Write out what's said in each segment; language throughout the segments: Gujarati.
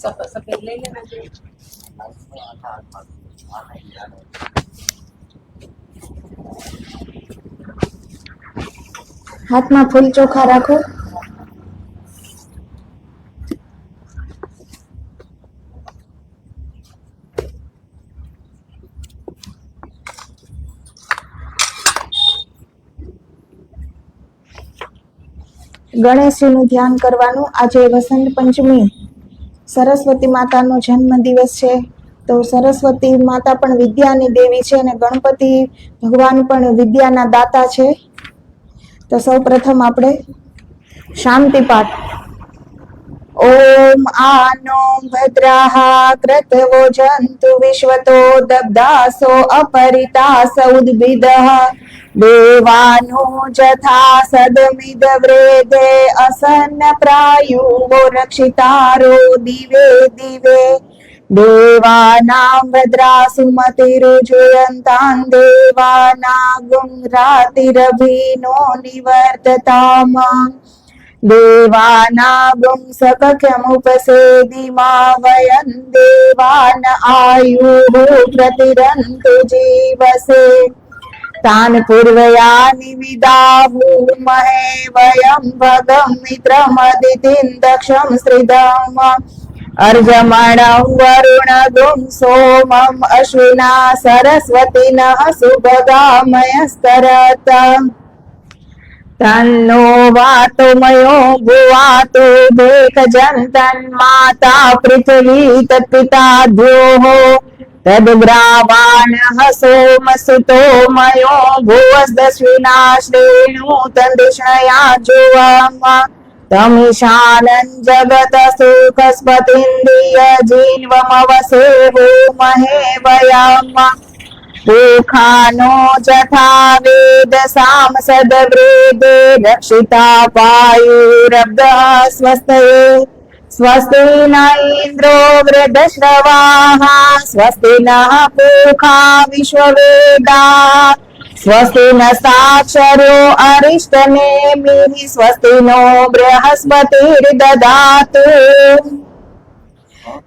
सफेद ले लेना चाहिए। हाथ में फूल चोखा राखो। गणेशजी નું ધ્યાન કરવાનું। આજે વસંત પંચમી સરસ્વતી માતાનો જન્મ દિવસ છે, તો સરસ્વતી માતા પણ વિદ્યાની દેવી છે અને ગણપતિ ભગવાન પણ વિદ્યાના દાતા છે। તો સૌપ્રથમ આપણે શાંતિ પાઠ। ओम आनो भद्राः क्रतवो जन्तु विश्वतो दब्दासो अपरितास उद्भिदः देवानो जथा सदमिद व्रेदे असन्न प्रायुवो रक्षितारो दिवे दिवे देवानां भद्रासु मतिरुजयन्तान् देवानागुं रातिरभिनो निवर्तताम् देवानागुं सखख्यमुपसेदिमा वयं देवान आयुः प्रतिरन्तु जीवसे तान् पूर्वयानि विदाहुमहे वयं भगं मित्रमदितिं दक्षं श्रिदम् अर्जमणं वरुणगुं सोमम् अश्विना सरस्वतिनः सुभगामयस्तरत् तन्नो वातुमयो भुवातु भेकजन्तन्माता पृथिवी तत्पिता द्योः तद्ग्रावाणः सोमसुतो मयो भुवस्दश्विना श्रेणुतन्दिष्णया जुवम् तमिशानन् जगत सुखस्पतिन्द्रियजीन्वमवसे होमहे वयम् दुःखानो जथा वेद सामसदवृदे रक्षिता पायुरब्धः स्वस्तये स्वस्ति न इन्द्रो वृद्धश्रवाः स्वस्ति नः पूषा विश्ववेदाः स्वस्ति न साक्षरो अरिष्टनेमिः स्वस्ति नो बृहस्पतिर्ददातु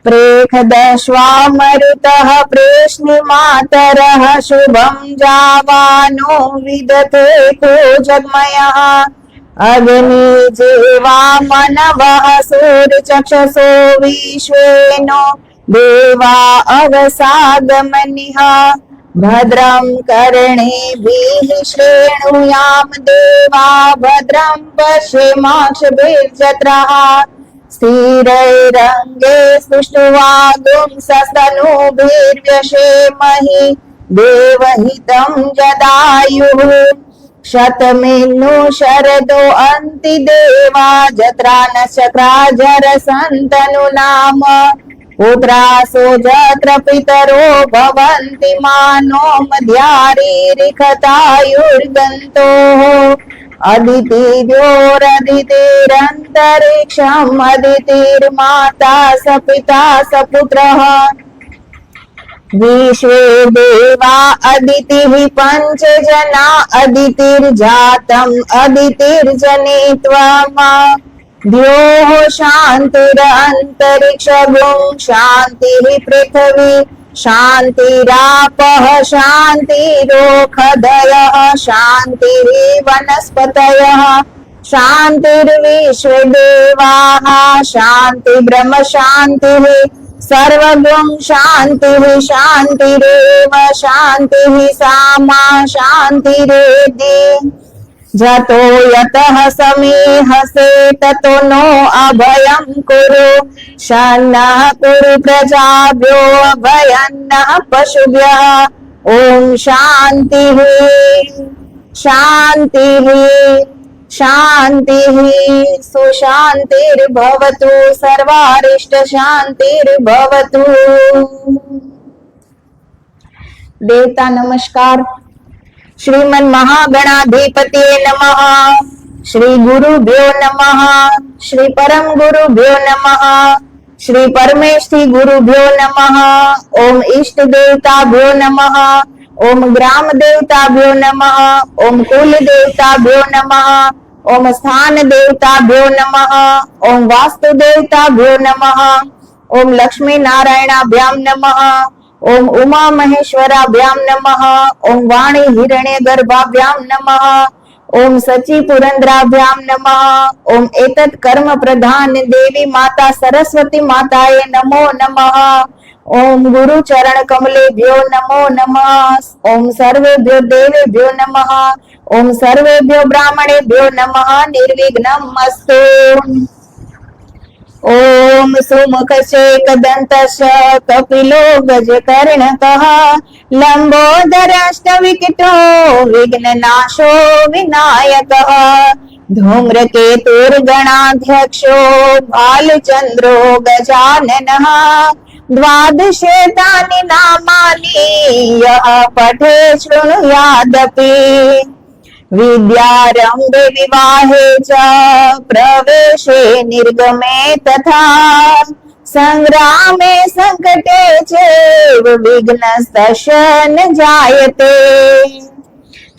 प्रेखदश्वामरुतः प्रेष्णिमातरः शुभं जावानो विदते को जग्मयः अग्निजीवा मनवः सूर्यचक्षसो विश्वेनो देवा अवसागमनिः भद्रं कर्णेभिः श्रेणुयाम देवा भद्रं पश्येमाक्षभिर्जत्राः स्थिरैरङ्गे सुष्ठुवागुं सस्तनूभिर्व्यशेमहि देवहितं जदायुः शतमेनु शरदो अन्ति देवा जत्रा नक्षत्राजरसन्तनु नाम पुत्रासो जत्र पितरो भवन्ति मानो मध्यारीरिखतायुर्गन्तोः अदितिर्योरदितिरन्तरिक्षम् अदितिर्माता स पिता स पुत्रः विश्वे देवा अदितिः पञ्चजना अदितिर्जातम् अदितिर्जनित्वम् द्योः शान्तिरन्तरिक्षगुं शान्तिः पृथिवी शान्तिरापः शान्तिरोषधयः शान्तिः वनस्पतयः शान्तिर्विश्वदेवाः शान्ति ब्रह्म शान्तिः सर्वगुं शान्तिः शान्तिरेव शान्तिः सामा शान्तिरेधि जतो यतः समीहसे ततो नो अभयं कुरु शन्नः कुरु प्रजाभ्यो अभयन्नः पशुभ्यः ॐ शान्तिः शान्तिः शान्तिः सुशान्तिर्भवतु सर्वारिष्ट शान्तिर्भवतु। देवता नमस्कार। श्रीमन् महागणाधिपतये नमः। श्री गुरुभ्यो नमः। श्री परम गुरुभ्यो नमः। श्री परमेष्ठी गुरुभ्यो नमः। ओम इष्ट देवताभ्यो नमः। ओम ग्राम देवताभ्यो नमः। ओम कुल देवताभ्यो नमः। ओम स्थान देवताभ्यो नमः। ओम वास्तु देवताभ्यो नमः। ओम लक्ष्मी नारायणाभ्याम नमः। ओम उमा महेश्वराभ्याम नमः। ओम वाणी हिरण्य गर्भाभ्याम नमः। ओम सची पुरंद्राभ्याम नमः। ओम एतत् कर्म प्रधान देवी माता सरस्वती माताये नमो नमः। ओम गुरु चरण कमलेभ्यो नमो नमः। ओम सर्वेभ्यो देवेभ्यो नमः। ओम सर्वेभ्यो ब्राह्मणेभ्यो नमः। निर्विघ्नम् अस्तु। ओम सुमुखशेकदन्तश कपिलो गजकर्णकः लम्बोदराष्टविकटो विघ्ननाशो विनायकः धूम्रकेतुर्गणाध्यक्षो भालचन्द्रो गजाननः द्वादशेतानि नामानि यः पठे शृणुयादपि विद्यारम्भे विवाहे च प्रवेशे निर्गमे तथा संग्रामे संकटे चैव विघ्नस्तस्य न जायते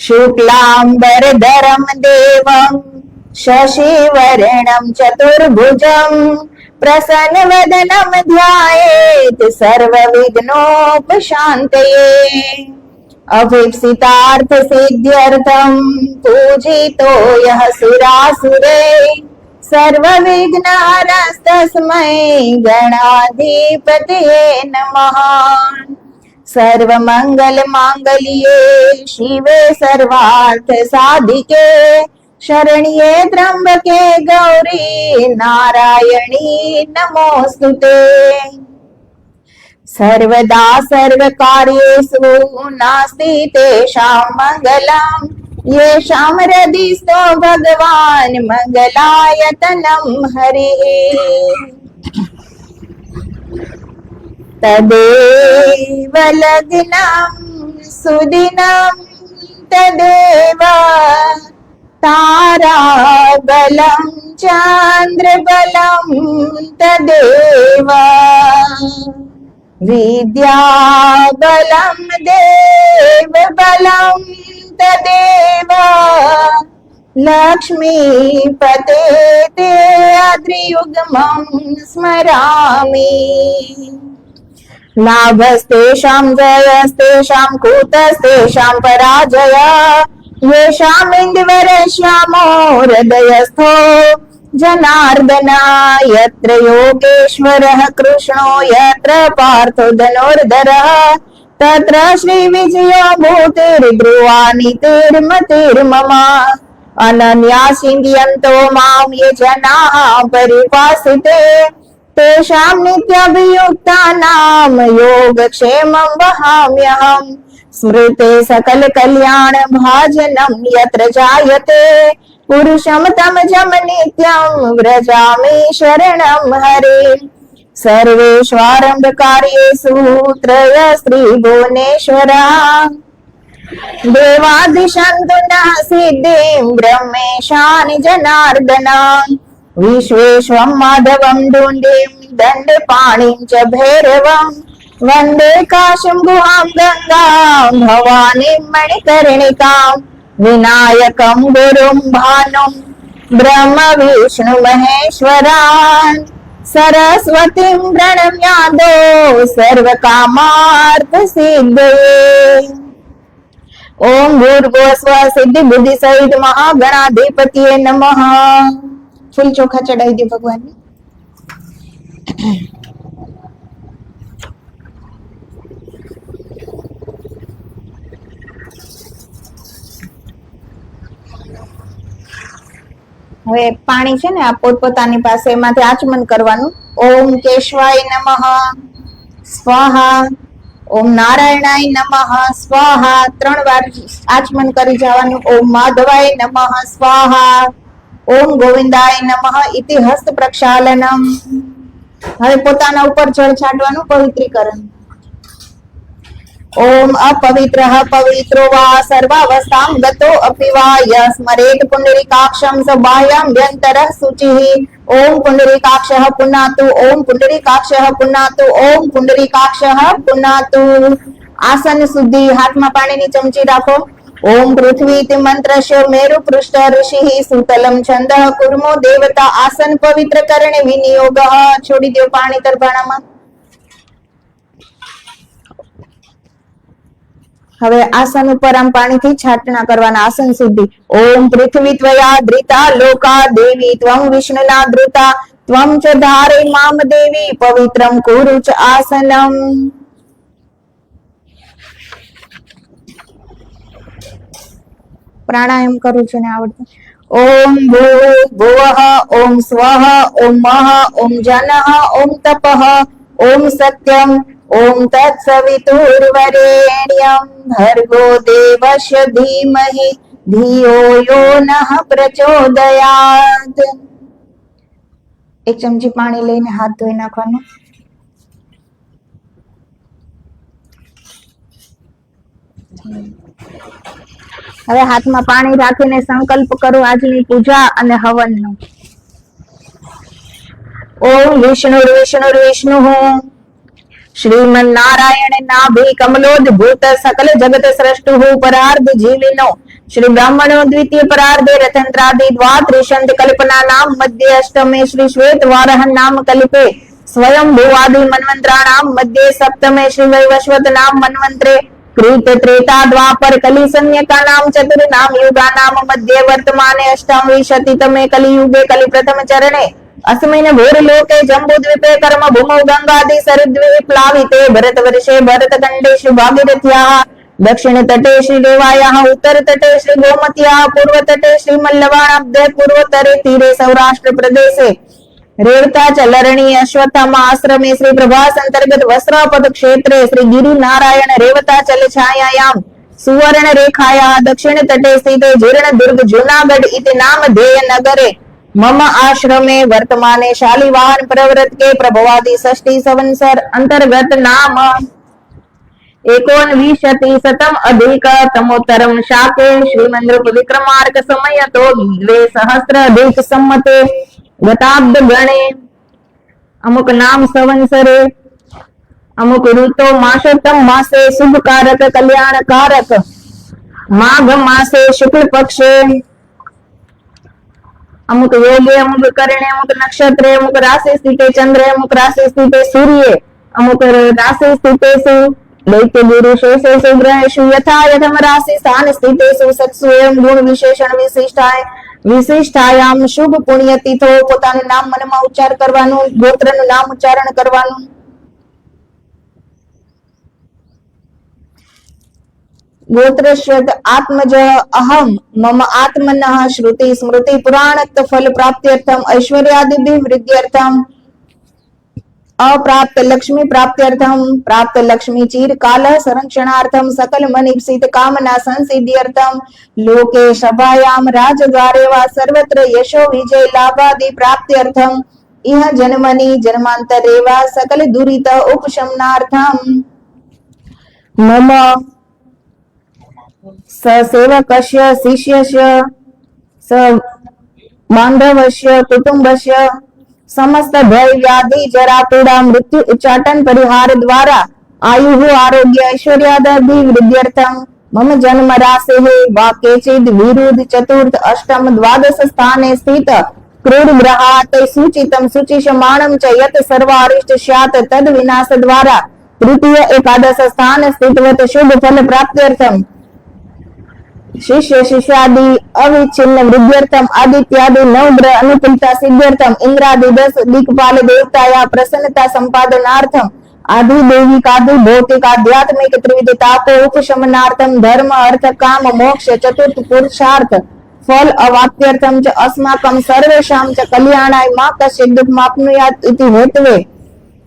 शुक्लाम्बरधरं देवं शशिवर्णं चतुर्भुजं प्रसन्नवदनं ध्यायेत् सर्वविघ्नोपशान्तये अभीप्सितार्थ सिद्ध्यर्थं पूजितो यः सुरासुरे सर्वविघ्नहरस्तस्मै गणाधिपतये नमः। सर्वमङ्गलमाङ्गल्ये शिवे सर्वार्थ साधिके शरण्ये त्र्यम्बके गौरी नारायणी नमोऽस्तुते। सर्वदा सर्वकार्येषु नास्ति तेषां मङ्गलम् येषां हृदि स्तो भगवान् मङ्गलायतनं हरिः तदेव लग्नं सुदिनं तदेव ताराबलं चन्द्रबलं तदेव विद्याबलं देवबलं तदेव लक्ष्मीपते ते अद्रियुग्मं स्मरामि लाभस्तेषां जयस्तेषां कुतस्तेषां पराजय येषामिन्दुवरश्यामो हृदयस्थो जनार्दन यत्र योगेश्वरः कृष्णो यत्र पार्थो धनुर्धरः तत्र श्रीविजयो भूतिर्ब्रुवानीतिर्मतिर्मम अनन्या चिन्तयन्तो मां ये जनाः परिपासिते तेषां नित्याभियुक्तानां योगक्षेमं वहाम्यहम् स्मृते सकल कल्याण भाजनं यत्र जायते पुरुषं तमजं नित्यं व्रजामि शरणं हरे सर्वेष्वारम्भकार्येषु त्रयस्त्रिभुवनेश्वरा देवादिशन्तु नः सिद्धिं ब्रह्मेशानि जनार्दन विश्वेश्वं माधवं डुण्डिं दण्डपाणिं च भैरवं वन्दे काशीं गुहां गंगां भवानीं मणिकर्णिकां विनायकं गुरुं भानुं ब्रह्म विष्णु महेश्वरान् सरस्वतीं प्रणम्यादो सर्वकामार्थ सिद्धये ओम भूर्भुवस्वः सिद्धि बुद्धि सहित महागणाधिपतिये नमः। फूल चोखा चढ़ाई दे भगवान ने। હવે પાણી છે ને આ પોતપોતાની પાસે એમાંથી આચમન કરવાનું। ઓમ કેશવાય નમઃ સ્વાહા, ઓમ નારાયણાય નમઃ સ્વાહા 3 વાર આચમન કરી જવાનું। ઓમ માધવાય નમઃ સ્વાહા, ઓમ ગોવિંદાય નમઃ ઇતિ હસ્ત પ્રક્ષાલનમ। હવે પોતાના ઉપર જળ છાંટવાનું પવિત્રીકરણ। ओम अपवित्रः पवित्रो वा सर्वावस्थां गतो अपि वा यस्मरेत् पुण्डरीकाक्षं स बाह्यं व्यन्तरः शुचिः। ओम पुण्डरीकाक्षः पुनातु, ओम पुण्डरीकाक्षः पुनातु, ओम पुण्डरीकाक्षः पुनातु। आसन शुद्धि, हाथમાં પાણીની ચમચી રાખો। ओम पृथ्वी इति मंत्रस्य मेरु पृष्ठ ऋषिः सुतलम छंदः कुर्मो देवता आसन पवित्र करणे विनियोगः। छोड़ी दो पाणी तरबाणाમાં। હવે આસન ઉપર આમ પાણીથી છાટણા કરવાના આસન સુધી। ઓમ પૃથ્વી ત્વયા ધૃતા લોકા દેવી ત્વં વિષ્ણુના ધૃતા ત્વં ચ ધારે મામ દેવી પવિત્રમ કુરુ ચ આસનમ। પ્રાણાયામ કરું છું ને આવડતું। ઓમ ભૂર્ભુવઃ ઓમ સ્વઃ ઓમ મઃ ઓમ જનઃ ઓમ તપઃ ઓમ સત્યમ ओम तत्सवितुर्वरेण्यं भर्गो देवस्य धीमहि धियो यो नः प्रचोदयात्। एक चमची पाणी लईने हाथ धोई नाखवाना। હવે હાથમાં પાણી રાખીને સંકલ્પ કરો આજની પૂજા અને હવનનો। ઓમ વિષ્ણુ श्रीमन नारायण नाभि कमलोद्भूत सकल जगत सृष्टु परार्ध जीविनो श्री ब्राह्मणो द्वितीय परार्धे रतंत्रादि द्वात्रिशंत कल्पना नाम मध्य अष्टमे श्री श्वेत वारह नाम कल्पे स्वयं भुवादि मनवंत्राणाम मध्य सप्तमे श्री वैवस्वत नाम मनवंत्रे कृत त्रेता द्वापर कलि संज्ञका नाम चतुर नाम युगा नाम मध्य वर्तमाने अष्टाविंशति तमे कलियुगे कलि प्रथम चरणे अस्मिन् भूर्लोके जम्बूद्वीपे कर्म भूमौ गंगादि सरिद्वीपे प्लाविते भरतवर्षे भरतखण्डे श्री भागीरथ्याः दक्षिण तटे श्री रेवायाः उत्तर तटे श्री गोमत्याः पूर्व तटे श्री मल्लवाणाब्धे पूर्वोत्तरे तीरे सौराष्ट्र प्रदेशे रेवता च लरणी अश्वत्थामा आश्रमे श्री प्रभास अंतर्गत वस्त्रापद क्षेत्रे श्री गिरि नारायण रेवताचल छायायां सुवर्ण रेखायाः दक्षिण तटे स्थिते जीर्ण दुर्ग जूनागढ़ इति नामधेय नगरे मम आश्रमे वर्तमाने शालिवाहन प्रवृत्त के प्रभवादि षष्ठी संवत्सर अंतर्गत नाम 19 अधिक तमोत्तरम शाके श्रीमंद्र विक्रमार्क समयतो 2 अधिक सम्मते गताब्द गणे अमुक नाम संवत्सरे अमुक ऋतो मासोत्तम मासे शुभ कारक कल्याण कारक माघ मासे शुक्ल पक्षे अमुक योगे अमुक करणे अमुक नक्षत्रे अमुक राशि स्थिते चंद्रे अमुक राशि स्थिते सूर्ये अमुक राशि स्थितेषु दैत्य गुरु शेषेषु ग्रहेषु यथा यथम राशि स्थान स्थितेषु सत्सु एवं गुण विशेषण विशिष्टायाम शुभ पुण्य तिथो પોતાનું નામ મનમાં ઉચ્ચાર કરવાનું ગોત્રનું નામ ઉચ્ચારણ કરવાનું। गोत्रश्वत आत्मज अहम मम आत्मनः श्रुति स्मृति पुराणत्व फल प्राप्त्यर्थम ऐश्वर्यादिभिः वृद्ध्यर्थम अप्राप्त लक्ष्मी प्राप्त्यर्थम प्राप्त लक्ष्मी चिरकाल संरक्षणार्थम सकल मनीप्सित कामना संसिद्ध्यर्थम लोके सभायां राजद्वारे वा सर्वत्र यशो विजय लाभादि प्राप्त्यर्थम इह जन्मनि जन्मांतरे वा सकल दुरित उपशमनार्थम मम ससेवकस्य शिष्यस्य स बांधवस्य कुटुंबस्य समस्त भय व्याधि जरा पीड़ा मृत्यु उच्चाटन परिहार द्वारा आयु आरोग्य ऐश्वर्यादि वृद्ध्यर्थम मम जन्म राशि वा केचिद विरुद्ध चतुर्थ अष्टम द्वादश स्थाने स्थित क्रूर ग्रहात् सूचितम सूचिषमाणं च यत् सर्वारिष्ट स्यात् तद विनाश द्वारा तृतीय एकादश स्थान स्थितवत शुभ फल प्राप्त्यर्थम शिष्य शिष्यादि अविच्छिन्न वृद्ध्यर्थम आदित्यादि 9 ग्रह अनुकूलता सिद्ध्यर्थम इंद्रादि 10 दिक्पाल देवता या प्रसन्नता संपादनार्थम आदि दैविक आदि भौतिक आध्यात्मिक त्रिविध तापो उपशमनार्थम धर्म अर्थ काम मोक्ष चतुर्थ पुरुषार्थ फल अवाप्त्यर्थम च अस्माकं सर्वेषां च कल्याणाय मा कश्चित् दुःखमाप्नुयात् इति हेतवे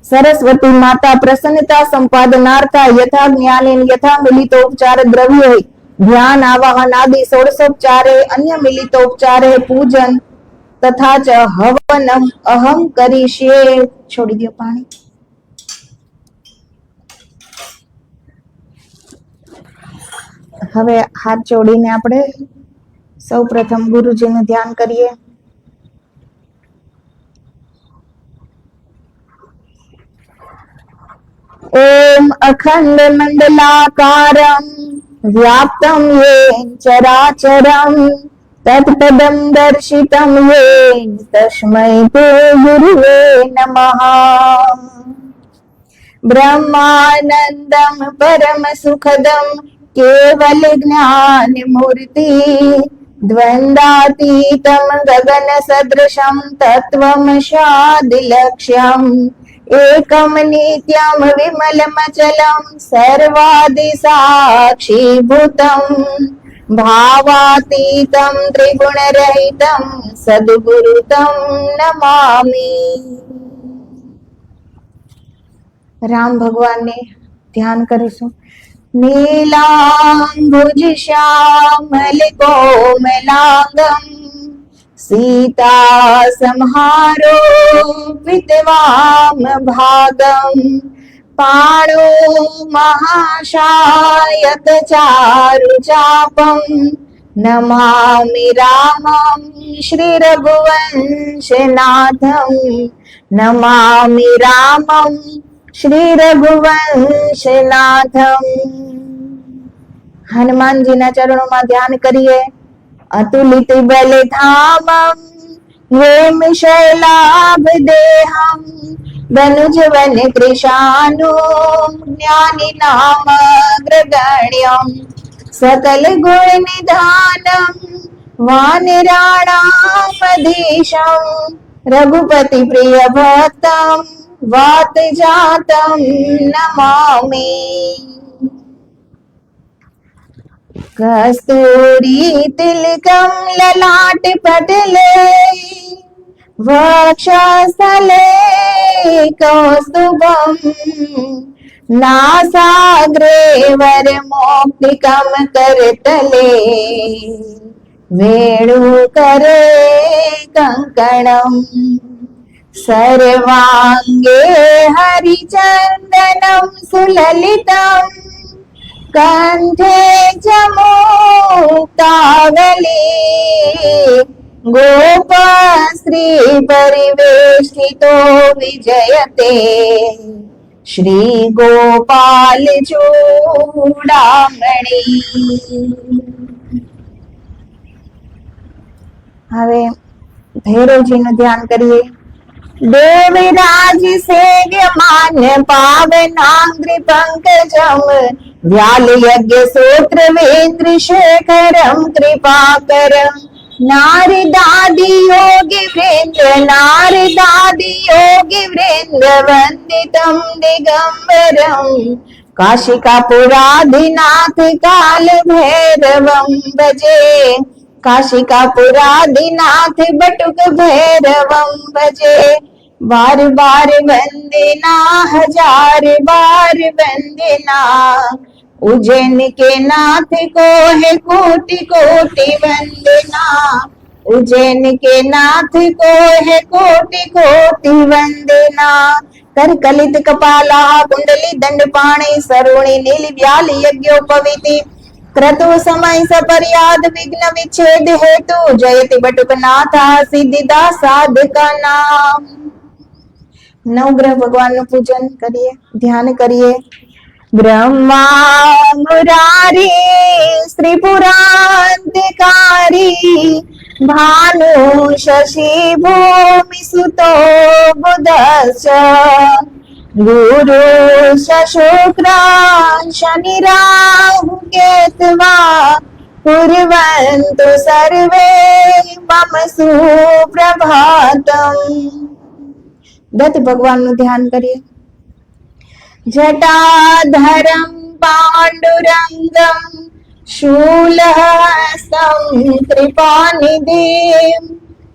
सरस्वती माता प्रसन्नता संपादनार्थाय यथा ज्ञानेन यथा मिलितोपचार द्रव्य ध्यान आवाहन आदि षोडशोपचारे अन्य मिलितोपचारे पूजन तथा च हवनम अहम करिष्ये। छोड़ी दियो पानी। હવે હાથ જોડીને આપણે સૌ પ્રથમ ગુરુજીનું ધ્યાન કરીએ। ओम अखंड मंडलाकारं व्याप्तं येन चराचरं तत्पदं दर्शितं येन तस्मै ते गुरुवे नमः। ब्रह्मानन्दं परमसुखदं केवल ज्ञानमूर्ति द्वन्द्वातीतं गगनसदृशं तत्त्वमशादिलक्ष्यम् एकं नित्यं विमलमचलं सर्वादिसाक्षीभूतं भावातीतं त्रिगुणरहितं सद्गुरुतं नमामि। राम भगवान ने ध्यान करीશું। नीलांबुज श्यामल कोमलांगं सीता संहारोपित वाम भागं पाणो महाशायत चारुचापं नमामि रामं श्री रघुवंशनाथं नमामि रामं श्री रघुवंशनाथं। हनुमानजीના ચરણોમાં ધ્યાન કરીએ। अतुलित बल धामं हेम शैलाभ देहं धनुजवन कृशानु ज्ञानी नाम अग्रगण्यं सकल गुण निधानं वानराणामधीशं रघुपति प्रिय भक्तं वात जातं नमामि। कस्तूरी तिलकं ललाट पटले वक्षस्थले कौस्तुभं नासाग्रे वरमौक्तिकं करतले वेणुकरे कङ्कणम् सर्वाङ्गे हरिचन्दनं सुललितम् कंठे जमुक्तावली गोपश्री परिवेष्टितो विजयते श्री गोपाल चूडामणि। હવે ભૈરવજીનું ધ્યાન કરીએ। देवराज सेव्यमान पावनांग्रि पंकजम व्याल यज्ञ सूत्र वेन्द्र शेखरम कृपाकरम नारदादि योगी वृंद वंदितम दिगंबरम काशिकापुराधिनाथ काल भैरवम भजे काशिकापुराधिनाथ बटुक भैरवं भजे बार बार वंदना हजार बार वंदना उज्जैन के नाथ को है कोटि कोटि वंदना उज्जैन के नाथ को है कोटि कोटि वंदना कर कलित कपाला कुंडली दंडपाणि सरुणि नील व्याल यज्ञोपवीति क्रतु समय सपर्याद विघ्न विच्छेद हेतु जयति बटुकनाथ सिद्धिदा साधका नाम। नवग्रह भगवान નું પૂજન કરીએ, ध्यान કરીએ। ब्रह्मा मुरारी त्रिपुरांतकारी भानु शशि भूमि सुतो बुधश्च गुरु शुक्र शनि राहु केतवा कुर्वन्तु सर्वे मम सुप्रभातम्। दत्त भगवान નું ध्यान કરીએ। जटाधरं पांडुरंगं शूलहस्तं कृपानिधिं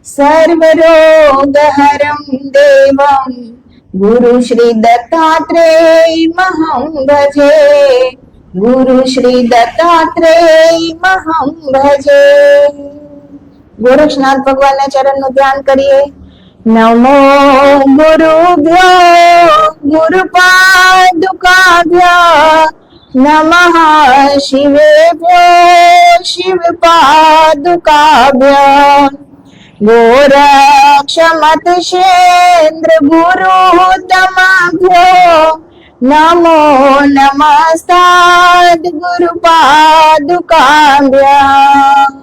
सर्वरोगहरं देवं गुरु श्री दत्तात्रेयमहं भजे गुरु श्री दत्तात्रेयमहं भजे। गोरक्षनाथ भगवान ना चरण નું ध्यान કરીએ। नमो गुरुभ्यो गुरुपादुकाभ्यो नमः शिवेभ्यो शिवपादुकाभ्यो गोरक्षमतशेन्द्र गुरुतमाभ्यो નમો નમસ્તાદ ગુરુ પાદુકાભ્યામ.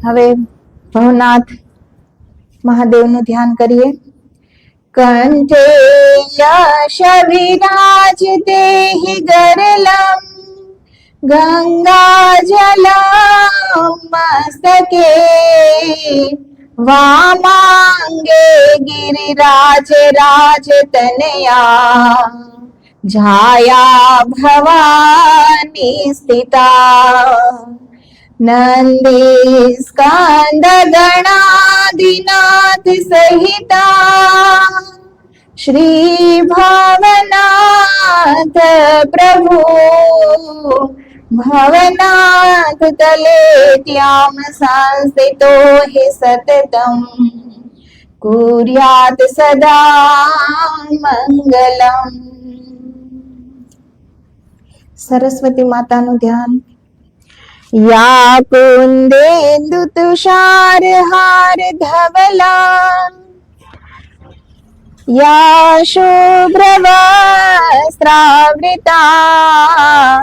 હવે ભવનાથ મહાદેવનું ધ્યાન કરીએ. કંઠે યશ વિરાજ દેહિ ગરલમ ગંગા જલમ મસ્તકે વામાંગે ગિરિરાજ રાજ તનયા જાયા ભવાની સ્થિતા નંદી સ્કંદ ગણાદિનાથ સહિતા શ્રી ભવનાથ પ્રભુ ભવનાથ તલે ત્યામ સંસ્થિતો હિ સતતમ કુર્યાત સદા મંગલમ. સરસ્વતી માતાનું ધ્યાન. યા કુંદેન્દુ તુષાર હાર ધવલા યા શુભ્રવસ્ત્રાવૃતા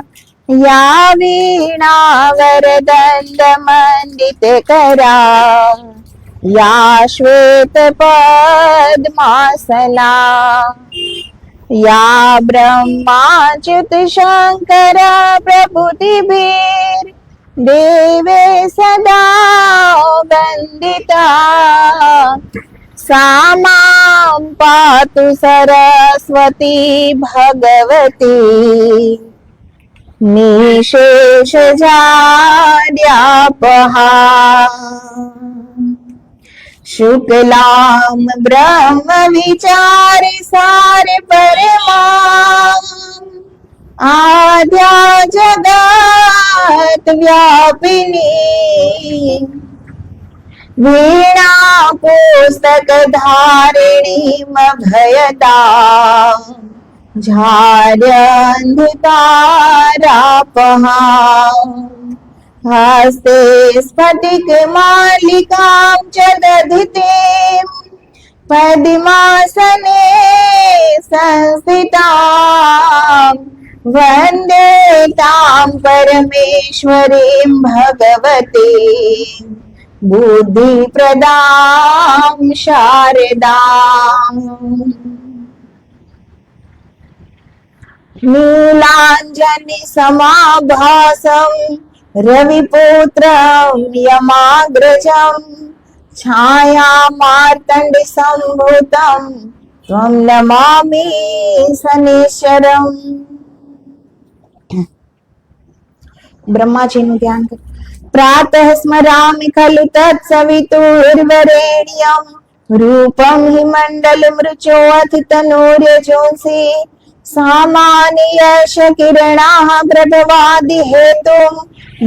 યા વીણા વરદંડ મંડિત કરા યા શ્વેત પદ્માસના યા બ્રહ્માચ્યુત શંકર પ્રભુતિભીર દેવે સદા વંદિતા સામામ પાતુ સરસ્વતી ભગવતી નિશેષ જાડ્યાપહા શુક્લામ બ્રહ્મ વિચાર સાર પરમા આદ્યા જગત વ્યાપિની વીણા પુસ્તક ધારિણી ભયતા ઝાડ્ય અંધકારાપહા હસ્તે સ્ફટિક માલિકાં ચ દધિતિં પદ્માસને સંસ્થિતાં વંદે તાં પરમેશ્વરીં ભગવતી બુદ્ધિ પ્રદાં શારદાં. નીલાંજનિ સમાભાસં રવિપુત્રં યમાગ્રજં છાયા માર્તંડ સંભૂતં ત્વં નમામિ શનિશ્ચરમ. બ્રહ્માજીનું ધ્યાન કરો. પ્રાતઃ સ્મરામિ ખલુ તત્સવિતુર્વરેણ્યં રૂપં હિ મંડલમૃચોऽથ તનૂર્યજોંસી સામાન્ય યશ કિરણાઃ પ્રભવાદિ હેતું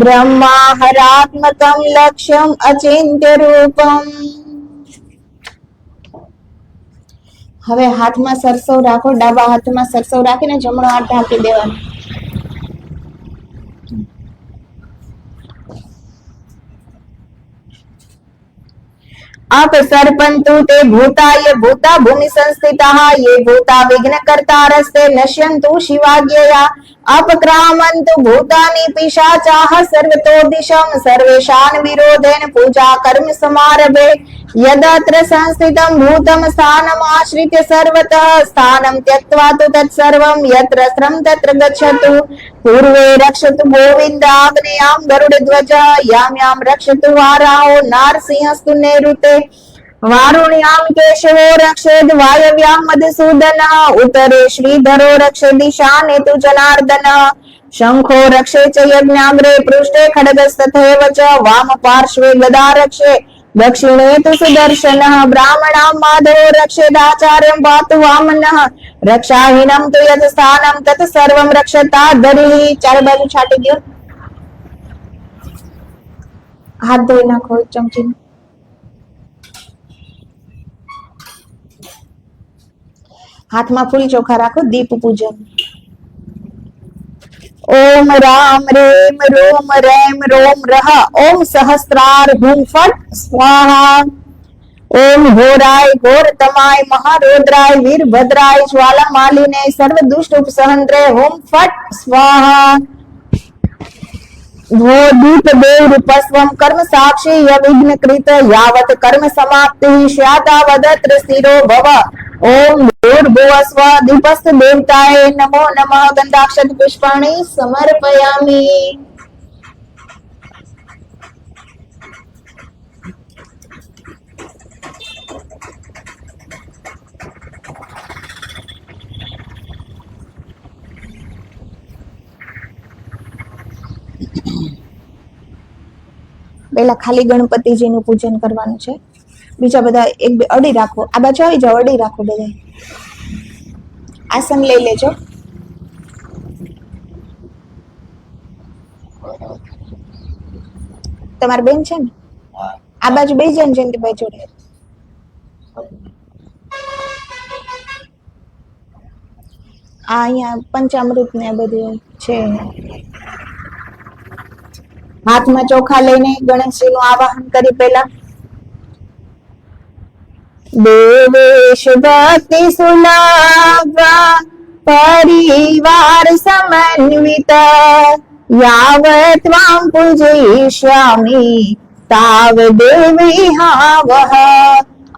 બ્રહ્મા હરાત્મકં લક્ષ્યં અચિંત્ય રૂપમ. હવે હાથમાં સરસવ રાખો. ડાબા હાથમાં સરસવ રાખીને જમણો હાથ ઢાંકી દેવાનો. अपसर्पन्तु ते भूता ये भूता भूमि संस्थिताः ये भूता विघ्नकर्तारस्ते नश्यन्तु शिवाज्ञया अपक्रामन्तु भूतानि पिशाचाः सर्वतो दिशं सर्वेषां विरोधेन पूजा कर्म समारभे यदत्र संस्थितं भूतं स्थानमाश्रित्य सर्वतः स्थानं त्यक्त्वा तु तत्सर्वं यत्र स्त्रं तत्र गच्छतु पूर्वे रक्षतु गोविन्द आग्नेयां गरुडध्वज यां यां रक्षतु वाराहो नारसिंहस्तु नैऋते वारुण्यां केशवो रक्षेद् वायव्यां मधुसूदनः उत्तरे श्रीधरो रक्षेद् ईशाने तु जनार्दनः शंखो रक्षे च यज्ञाग्रे पृष्ठे खड्गस्तथैव च वामपार्श्वे गदा रक्षे दक्षिणे तु सुदर्शनः ब्राह्मणां माधवो रक्षेदाचार्यं पातु वामनः रक्षाहीनं तु यत् स्थानं तत् सर्वं रक्षता धरिः. चार बाजू छाटी दो. हाथ धोई नाखो चमची. हाथમાં ફૂલ ચોખા રાખો. દીપ પૂજન. ओम राम रेम रोम रैम रोम रह ओम सहस्रार हुम फट स्वाहा ओम घोराय घोरतमाय महारुद्राय वीरभद्राय ज्वालामालिने सर्व दुष्ट उपसहंत्रे ओम फट स्वाहा वो दीप देव रूपस्वम कर्म साक्षी यविघ्न कृत यावत कर्म समाप्ति श्यातावदत्र स्थिरो भव ओम भूर्भुवस्व दीपस्थ देवताय नमो नमः गंधाक्षत पुष्पाणि समर्पयामि। પહેલા ખાલી ગણપતિજીનું પૂજન કરવાનું છે, બીજા બધા એક બે અડી રાખો, આ બાજુ આવી જાઓ, અડી રાખો, બધા આસન લઈ લેજો। તમારી બેન છે ને, આ બાજુ બે જણ જયંતિભાઈ જોડે। આ અહીંયા પંચામૃત ને બધું છે। હાથમાં ચોખા લઈને ગણેશજીનું આવાહન કરી પહેલા દેવેશ ભક્તિ સુલભ પરિવાર સમન્વિત યાવત ત્વાં પૂજયિષ્યામિ તાવ દેવી હાવહ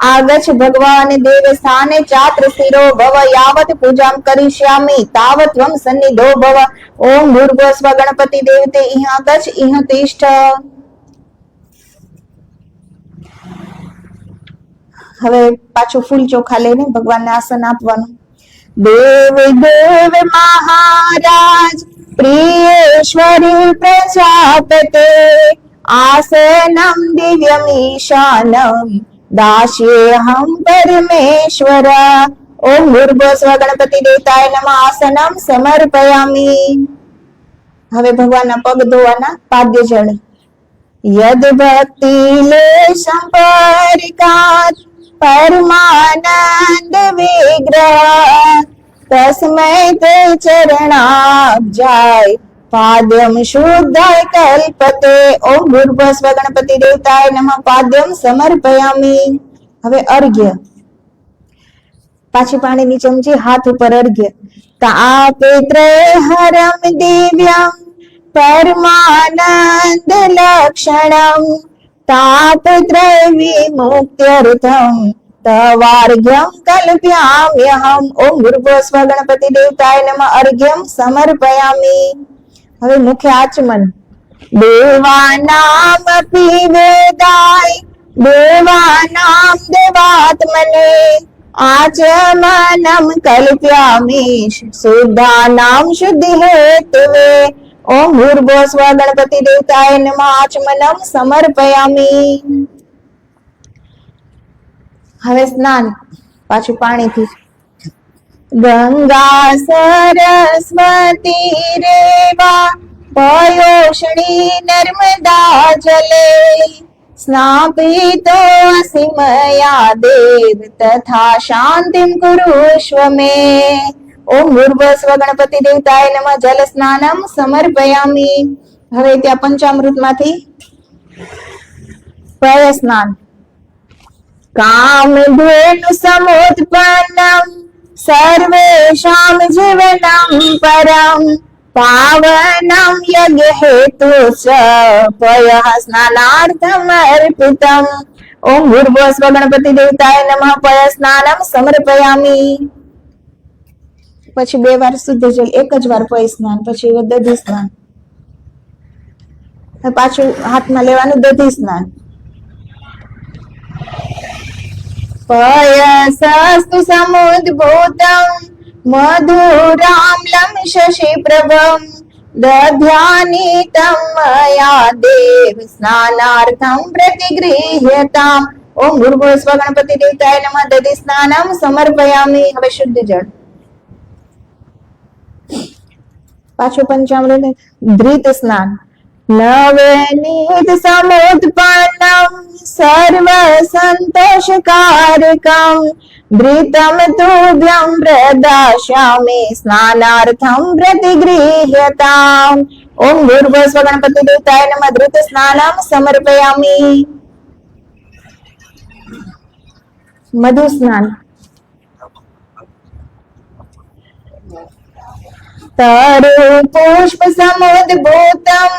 આગચ્છ ભગવાન દેવ સ્થાને ચાત્ર સ્થિરો ભવ યાવત પૂજામ કરિષ્યામિ તાવત ત્વં સન્નિધો ભવ ઓમ ભૂર્ભુવઃ સ્વ ગણપતિ દેવતે ઇહ આગચ્છ ઇહ તિષ્ઠ। હવે પાછું ફૂલ ચોખા લઈને ભગવાનને આસન આપવાનું। દેવ દેવ મહારાજ પ્રિયેશ્વરી પ્રજાપતે આસનમ દિવ્યમ ઈશાનમ દાસ્યેહમ પરમેશ્વર ઓમ ભૂર્ભુવઃ સ્વ ગણપતિ દેવતાય નમઃ આસનમ સમર્પયામિ। હવે ભગવાનના પગ ધોવાના પાદ્ય જળ યદ ભક્તિ લેશમ પરિકાત પરમાનંદ વિગ્રહ તસ્મૈ તે ચરણાબ્જાય પાદ્યમ શુદ્ધાય કલ્પતે ઓમ ભૂર્ભુવઃ સ્વ ગણપતિ દેવતાય નમઃ પાદ્યમ સમર્પયામિ। હવે અર્ઘ્ય પાછી પાણીની ચમચી હાથ ઉપર અર્ઘ્ય તાપિત્ર હરમ દિવ્યમ પરમાનંદ લક્ષણમ તાપત્ર વિમુક્ત્યર્થમ તવાર્ઘ્યમ કલ્પ્યામ્યહમ ઓમ ભૂર્ભુવઃ સ્વ ગણપતિ દેવતાય નમઃ અર્ઘ્યમ સમર્પયામિ। હવે મુખ્ય આચમન દેવાનામપી વેદાય દેવાનામ દેવાત્મને આચમનમ કલ્પ્યામિ શુદ્ધાનામ શુદ્ધિ હેતવે ઓમ ભૂર્ભુવઃ સ્વ ગણપતિ દેવતાય નમઃ આચમનમ સમર્પયામિ। હવે સ્નાન પાછું પાણીથી ગંગા સરસ્વતી રેવા પયોષણી નર્મદા જલે સ્નાપિતો અસિમયા દેવ તથા શાંતિમ કુરુષ્વ મે ઓમ ભૂર્ભુવઃ સ્વ ગણપતિ દેવતાય નમઃ જલ સ્નાનમ સમર્પયામિ। હવે ત્યાં પંચામૃતમાંથી પય સ્નાન કામધેનુ સમુત્પન્નમ સર્વેષામ જીવનમ પરમ પાવનમ યજ્ઞ હેતુ ચ પયઃ સ્નાનાર્થમ અર્પિતમ ઓમ ભૂર્ભુવઃ સ્વ ગણપતિ દેવતાય નમઃ પય સ્નાનમ સમર્પયામિ। પછી બે વાર શુદ્ધ જલ, એક જ વાર પય સ્નાન, પછી દધી સ્નાન, પાછું હાથમાં લેવાનું દધી સ્નાન। પયસસ્તુ સમુદ્ભૂતમ મધુરામ્લમ શશિપ્રભમ દધ્યાનિતમ મયા દેવ સ્નાનાર્થમ પ્રતિગૃહ્યતામ ઓમ ભૂર્ભુવઃ સ્વ ગણપતિ દેવતાય નમઃ દધી સ્નાનમ સમર્પયામિ। હવે શુદ્ધ જળ પાછું પંચામૃત ધૃત સ્નાન નવનીત સમુત્પન્નમ સર્વ સંતોષકારકમ ધૃતમ તુભ્યમ પ્રદાસ્યામિ સ્નાનાર્થમ પ્રતિગૃહ્યતામ ઓમ ભૂર્ભુવઃ સ્વ ગણપતિ દેવતાય નમઃ ધૃત સ્નાનમ સમર્પયામિ। મધુ સ્નાન. તરુ પુષ્પ સમુદ્ભૂતમ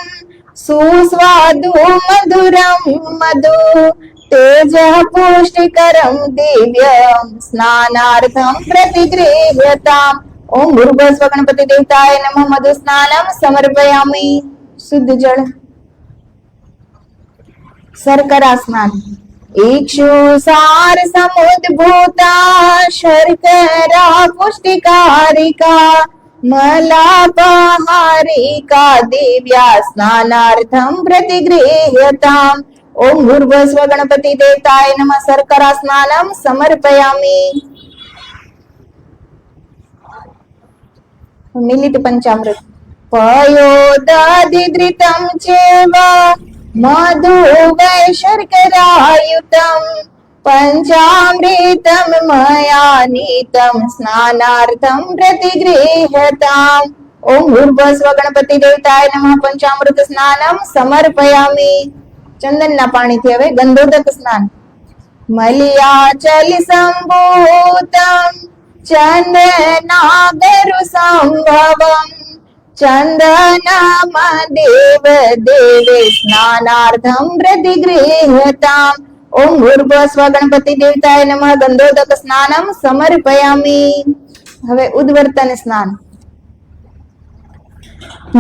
સુસ્વાદુ મધુરમ મધુ તેજ પુષ્ટિકરમ દિવ્યમ સ્નાનાર્થમ પ્રતિગૃહ્યતામ. ઓમ ભૂર્ભુવઃ સ્વઃ ગણપતિ દેવતાય નમઃ. મધુ સ્નાનમ સમર્પયામિ. શુદ્ધ જળ. શર્કરા સ્નાન. ઇક્ષુ સાર સમુદ્ભૂતા શર્કરા પુષ્ટિકારિકા મલાપહારિકા દિવ્યા સ્નાનાર્થમ પ્રતિગૃહ્યતામ. ઓમ ભૂર્ભુવઃ સ્વઃ ગણપતિ દેવતાય નમઃ. શર્કરા સ્નાનમ સમર્પયામિ. મિલિત પંચામૃત. પયોદધિધૃતમ ચેવ મધુ વૈ શર્કરાયુતમ પંચામૃતમ મયા નીતમ સ્નાનાર્થમ પ્રતિગૃહ્યતામ. ઓમ ભૂર્ભુવઃ સ્વઃ ગણપતિ દેવતાય નમઃ. પંચામૃત સ્નાનમ સમર્પયામિ. ચંદનના પાણીથી હવે ગંધોદક સ્નાન. મલિયાચલ સંભૂતમ ચંદનાગરુ સંભવમ ચંદનમ દેવ દેવે સ્નાનાર્થમ પ્રતિગૃહ્યતામ. ઓમ ભૂર્ભુવઃ સ્વઃ ગણપતિ દેવતાય નમઃ. ગંધોદક સ્નાનમ સમર્પયામિ. હવે ઉદ્વર્તન સ્નાન.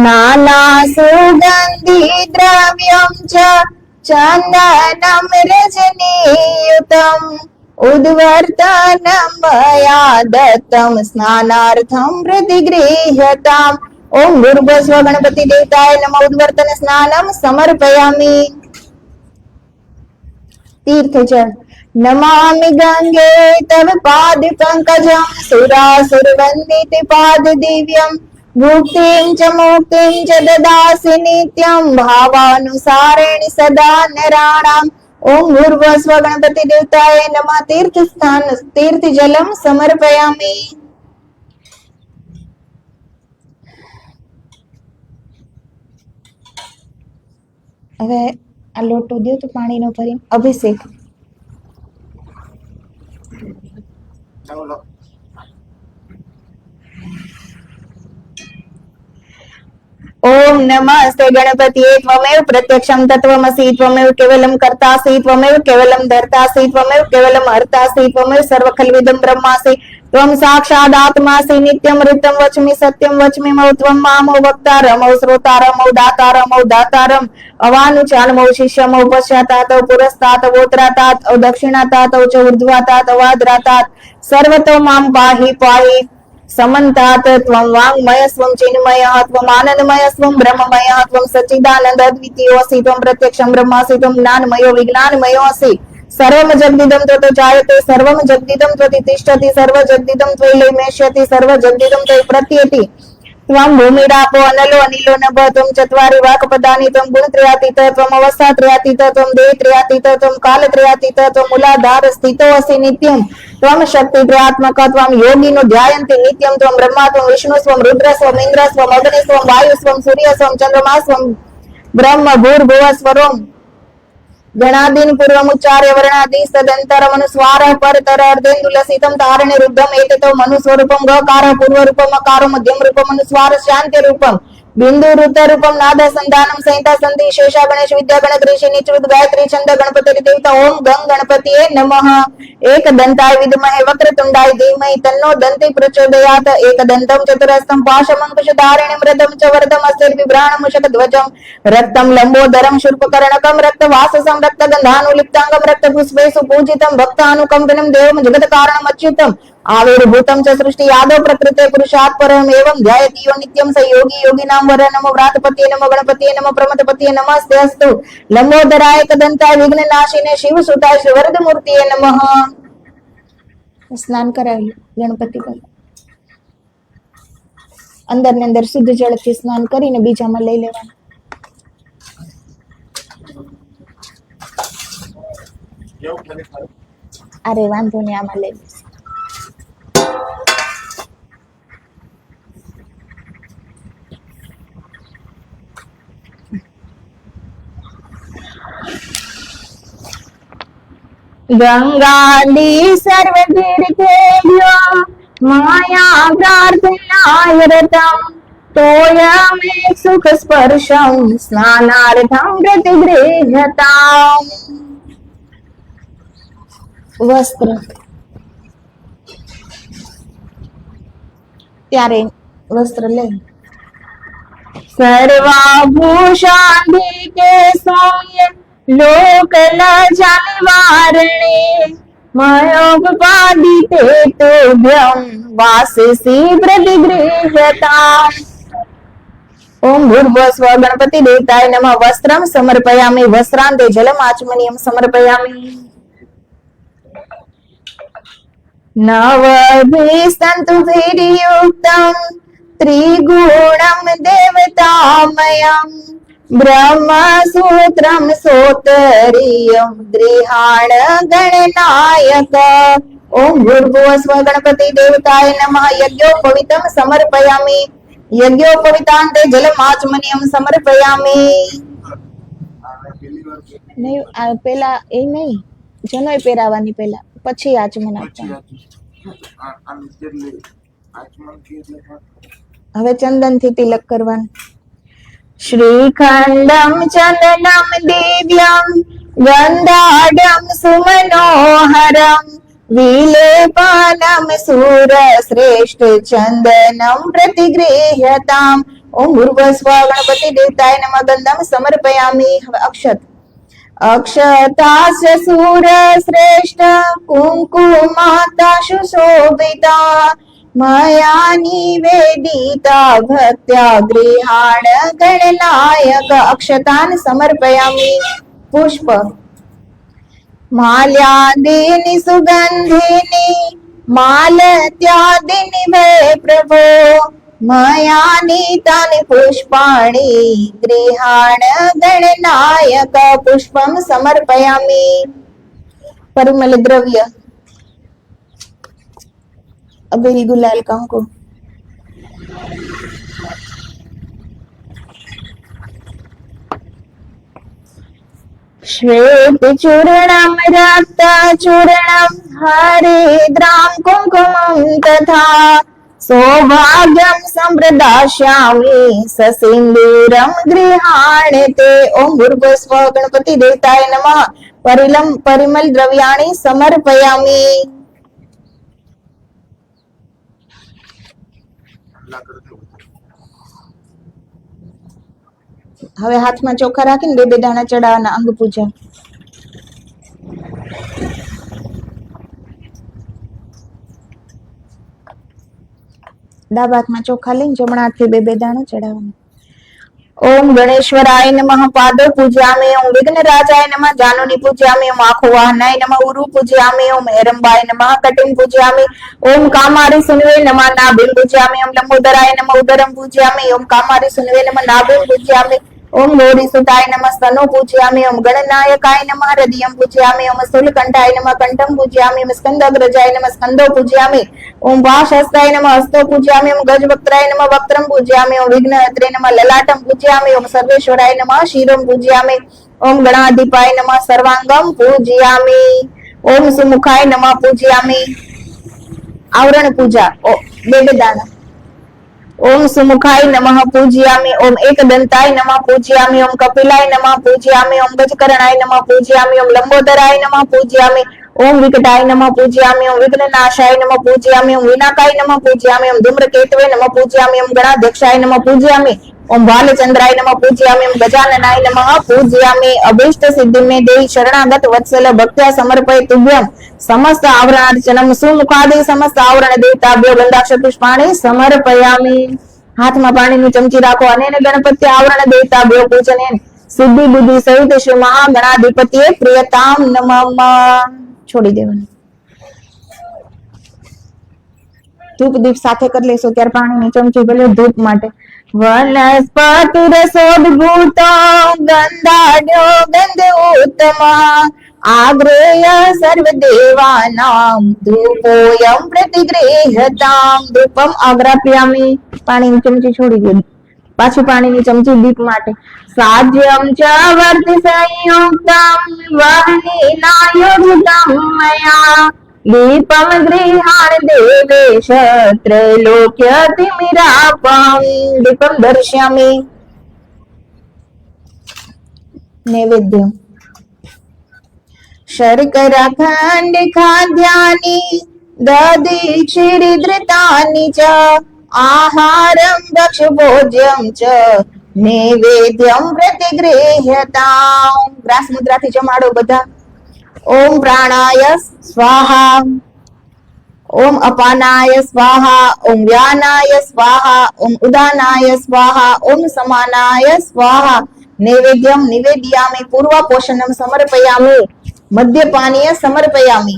નાના સુગંધી દ્રવ્યમ ચ ચંદનમ રજનીયુતમ ઉદ્વર્તનમ મયા દત્તમ સ્નાનાર્થમ પ્રતિગૃહ્યતામ. ઓમ ભૂર્ભુવઃ સ્વઃ ગણપતિ દેવતાય નમઃ. ઉદ્વર્તન સ્નાનમ સમર્પયામિ. તીર્થજળ. નમામિ ગંગે તવ પાદ પંકજમ સુરાસુર વંદિત પાદ દિવ્યમ મુક્તિમ ચ મુક્તિમ ચ દદાસि નિત્યમ ભાવાનુસારેણ સદા નરાણામ. ઓમ ભૂર્ભુવઃ સ્વઃ ગણપતિ દેવતાય નમઃ. તીર્થ સ્થાન તીર્થ જલમ સમર્પયામિ. હવે આ લોટો દો તો પાણીનો ભરી અભિષેક. ઓમ નમસ્તે ગણપતિએ ત્વમેવ પ્રત્યક્ષમ તત્વમસી ત્વમેવ કેવલમ કર્તાસી ત્વમેવ કેવલમ ધર્તાસી ત્વમેવ કેવલમ હર્તાસી ત્વમેવ સર્વખલ્વિદં બ્રહ્માસી ત્વમ સાક્ષાદાત્માસી નિત્યમ ઋતમ વચમિ સત્યમ વચમિ મૌ ત્વમ મામો વક્તારમૌ શ્રોતારમૌ દાતારમૌ દાતારમ અવાનુચાનમૌ શિષ્યમૌ પશ્ચાતાતૌ પુરસ્તાતવોત્રાતાત દક્ષિણાતાતૌ ચ ઉર્ધ્વાતાત અવાદ્રાતાત સર્વતો મામ પાહિ પાહિ समन्तात त्वं वाङ्मयस्त्वं चिन्मयः त्वम् आनन्दमयस्त्वं ब्रह्ममयः त्वं सच्चिदानन्द अद्वितीयोऽसि त्वं प्रत्यक्षं ब्रह्मासि त्वं ज्ञानमयो विज्ञानमयोऽसि सर्वं जगदिदं त्वतो जायते सर्वं जगदिदं त्वति तिष्ठति सर्व जगदिदं त्वयि लयमेष्यति सर्व जगदिदं त्वयि प्रत्येति त्वं भूमिरापो अनलो अनिलो नभः त्वं चत्वारि वाक्पदानि त्वं गुणत्रयातीत त्वम् अवस्थात्रयातीत त्वं देहत्रयातीत त्वं कालत्रयातीत त्वं मूलाधार स्थितो असि नित्यं त्वं शक्तित्रयात्मक त्वं योगिनो ध्यायन्ति नित्यं त्वं ब्रह्मा त्वं विष्णु स्वं रुद्र स्वं इन्द्र स्वं अग्नि स्वं वायु स्वं सूर्य स्वं चंद्रमा स्वं ब्रह्म भूर्भुवः स्वरोम् गणादीन पूर्वमुच्चार्य वर्णादि सदंतरम अनुस्वार परतर अर्धेन्दुलसितं तारणे रुद्धम एततो मनुस्वरूपं गकार पूर्वरूपम अकारो मध्यम रूपम अनुस्वार शांति रूपम बिंदु रुत रूपम नाद संधानम संहिता संधि शेषा गणेश विद्या गण कृषि निचुत गायत्री छंद गणपति देवता ओम गंग गणपतिये नमः एक दंताय विद्महे वक्रतुंडाय धीमहि तन्नो दन्ति प्रचोदयात् एक दंतं चतुरस्तं पाशमंकुशधारिणीं रथं च वरदं अस्तिर्बिभ्राणमुशक ध्वजं रक्तं लंबोदरं शूर्पकर्णकं रक्तवाससं रक्तगन्धानुलिप्तांगं रक्तपुष्पैः पूजितं भक्तानुकम्पनं देवं जगत्कारणम् अच्युतम् आविर्भूतं च सृष्टि यादव प्रकृते पुरुषात् परम् एवं ध्यायति यो नित्यं स योगी योगिनां वर नमो व्रातपतिये नमो गणपतिये नमो प्रमथपतिये नमस्ते अस्तु लंबोदराय कदंताय विघ्ननाशिने शिवसुताय श्रीवरदमूर्तिये नमः. स्नान करावी गणपति पर अंदर ने अंदर शुद्ध जलथी स्नान करीने बीजामां लई लेवाना. अरे वांधो नहीं आमां लई लईश. ગંગાદી સર્વતીર્થેભ્યો માયા પ્રાર્થનાય રતમ તોયમે સુખ સ્પર્શમ સ્નાનાર્થમ પ્રતિગૃહ્યતામ. વસ્ત્ર ત્યારે વસ્ત્ર લે. સર્વાભૂષાધિકે સૌમ્ય લોકલજાનિવારણે મયોપપાદિતે તોભ્યં વાસસી પ્રતિગૃહ્યતામ. ઓમ ભૂર્ભુવસ્વ ગણપતિ દેવતાય નમઃ. વસ્ત્રમ સમર્પયામિ. વસ્ત્રાંતે જલમ આચમનીયમ સમર્પયામિ. નવભિસ્તંતુભિર્યુક્તં ત્રિગુણમ દેવતામયં બ્રહ્મસૂત્રમ સોતરીયમ ગૃહાણ ગણનાયક. ઓમ ભૂર્ભુવસ્વ ગણપતિ દેવતાય નમઃ. યજ્ઞોપવિતમ સમર્પયામિ. યજ્ઞોપવિતાંતે જલમાચમનીયમ સમર્પયામિ. નહીં આ પેલા એ નહીં, જનોય પહેરાવાની પેલા, પછી આચમન આપવાનું. હવે ચંદન થી તિલક કરવાનું. શ્રીખંડમ ચંદનમ દિવ્યમ ગંધાઢ્યમ સુમનોહરમ વિલેપનમ સુર શ્રેષ્ઠ ચંદનમ પ્રતિગૃહ્યતામ. ઓમ ભૂર્ભુવસ્વ ગણપતિ દેવતાય નમઃ. ગંધમ સમર્પયામિ. હવે અક્ષત. અક્ષતાસ્ય સુર શ્રેષ્ઠ કુંકુમાતા સુશોભિતા મયા નિવેદિતા ભક્ત્યા ગૃહાણ ગણનાયક. અક્ષતાન સમર્પયામિ. પુષ્પ. માલ્યાદિની સુગંધિની માલત્યાદિની ભય પ્રભો મયા નીતાની પુષ્પાણી ગૃહાણ ગણનાયક. પુષ્પમ સમર્પયામિ. પરિમલ દ્રવ્ય. અબીલ ગુલાલ કંકુ. શ્વેત ચૂર્ણમ રક્ત ચૂર્ણમ હરિદ્રામ કુંકુમમ તથા સૌભાગ્યમ સંપ્રદાસ્યામિ સસિંદૂરમ ગૃહાણ તે. ઓમ ભૂર્ભુવસ્વ ગણપતિ દેવતાય નમઃ. પરિમલ દ્રવ્યાણી સમર્પયામિ. હવે હાથમાં ચોખા રાખીને બે દાણા ચડાવવાના. અંગ પૂજા. ડાબા હાથમાં ચોખા લઈને જમણા હાથથી બે દાણા ચડાવવાના. ઓમ ગણેશ્વરાય નમઃ. પાદો પૂજ્યામિ. ઓમ વિઘ્નરાજાય નમઃ. જાનુની પૂજ્યામિ. ઓમ આખો વાહનાય નમઃ. ઉરુ પૂજ્યામિ. ઓમ હેરંબાય નમઃ. કટિં પૂજ્યામિ. ઓમ કામારી સુનવે નમઃ. નાભિં પૂજ્યામિ. ઓમ લંબોદરાય નમઃ. ઉદરમ પૂજ્યામિ. ઓમ કામારી સુનવે નમઃ. નાભિં પૂજ્યામિ. ઓમ ગૌરી સુતાય નમઃ. સ્તનો પૂજ્યામિ. ઓમ ગણનાયકાય નમઃ. હૃદયમ પૂજ્યામિ. ઓમ સ્થૂલકંઠાય નમઃ. કંઠમ પૂજ્યામિ. ઓમ સ્કંદગ્રજાય નમઃ. સ્કંદો પૂજ્યામિ. ઓમ વાશહસ્તાય નમઃ. હસ્તો પૂજ્યામિ. ઓમ ગજવક્ત્રાય નમઃ. વક્ત્રમ પૂજ્યામિ. ઓમ વિઘ્નહત્રે નમઃ. લલાટમ પૂજ્યામિ. ઓમ સર્વેશ્વરાય નમઃ. શિરમ પૂજ્યામિ. ઓમ ગણાધિપાય નમઃ. સર્વાંગમ પૂજ્યામિ. ઓમ સુમુખાય નમઃ. પૂજ્યામિ. આવરણ પૂજા. બે દાણા. ઓમ સુમુખાય નમઃ. પૂજ્યામિ. ઓમ એકદંતાય નમઃ. પૂજ્યામિ. ઓમ કપિલાય નમઃ. પૂજ્યામિ. ઓમ ગજકરણાય નમઃ. પૂજ્યામિ. ઓમ લંબોદરાય નમઃ. પૂજ્યામિ. ઓમ વિકટાય નમઃ. પૂજ્યામિ. ઓમ વિઘ્નનાશાય નમઃ. પૂજ્યામિ. ઓમ વિનાકાય નમઃ. પૂજ્યામિ. ઓમ ધૂમ્રકેતવે નમઃ. પૂજ્યામિ. ઓમ ગણાધ્યક્ષાય નમઃ. પૂજ્યામિ. ઓમ ભાલચંદ્રાય નમઃ. પૂજ્યામિ. ઓમ ગજાનનાય નમઃ. પૂજ્યામિ. અભીષ્ટ સિદ્ધિ મે દેહી શરણાગત વત્સલ ભક્ત્યા સમર્પય તુભ્યમ સમસ્ત આવરણાર્ચનમ સુમુખાદિ સમસ્ત આવરણ દેવતાભ્યો ગંધાક્ષ પુષ્પાણી સમર્પયામિ. હાથમાં પાણીની ચમચી રાખો. અને ગણપતિ આવરણ દેવતાભ્યો પૂજને સિદ્ધિ બુદ્ધિ સહિત શ્રી મહાગણાધિપતિએ પ્રિયતામ નમઃ. છોડી દેવાનું. ધૂપ દીપ સાથે કરી લેશો ત્યારે પાણીની ચમચી ભલે ધૂપ માટે. વનસ્પતિ રસોદભૂત ગંધાઢ્યો ગંધ ઉત્તમ આગ્રેય સર્વદેવાનામ ધૂપોયમ પ્રતિગૃહ્યતામ. ધૂપમ આગ્રાપ્યામિ. પાણીની ચમચી છોડી દે. પાછી પાણીની ચમચી દીપ માટે. સાજ્યમ ચ વર્તિ સંયુક્તમ વહનીનાયુક્તમ મયા દીપમ ગૃહાણ દેવેશ ત્રૈલોક્ય તિમિરાપમ. દીપમ દર્શ્યામિ. નૈવેદ્ય શર્કરા ખંડ ખાદ્યાની દધી ક્ષીરિદ્રતાની ચ આહારમ દક્ષ ભોજ્યમ ચ નૈવેદ્યમ પ્રતિગૃહ્યતામ. ગ્રાસ મુદ્રાથી જમાડો બધા. ઓમ પ્રાણાય સ્વાહા, ઓમ અપાનાય સ્વાહા, ઓમ વ્યાનાય સ્વાહા, ઓમ ઉદાનાય સ્વાહા, ઓમ સમાનાય સ્વાહા. નૈવેદ્યમ નિવેદયામિ. પૂર્વ પોષણમ સમર્પયામિ. મદ્યપાનીય સમર્પયામિ.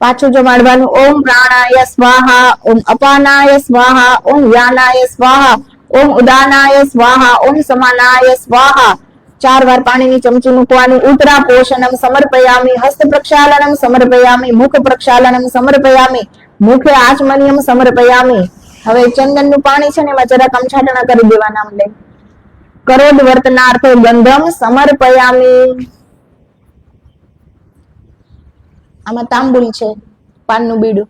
પાછું જમાડવાનું. ઓમ પ્રાણાય સ્વાહા, ઓમ અપાનાય સ્વાહા, ઓમ વ્યાનાય સ્વાહા, ઓમ ઉદાનાય સ્વાહા, ઓમ સમાનાય સ્વાહા. 4 વાર પાણીની ચમચી મૂકવાની. ઉત્તરા પોષણમ સમર્પયામિ. હસ્ત પ્રક્ષાલનમ સમર્પયામિ. મુખ પ્રક્ષાલનમ સમર્પયામિ. મુખે આચમનિયમ સમર્પયામિ. હવે ચંદનનું પાણી છે ને એમાં જરાક આમ છાંટણા કરી દેવાના. આમ લઈ કરોડ વર્તનાર્થે ગંધમ સમર્પયામિ. આમાં તાંબુલ છે, પાનનું બીડું.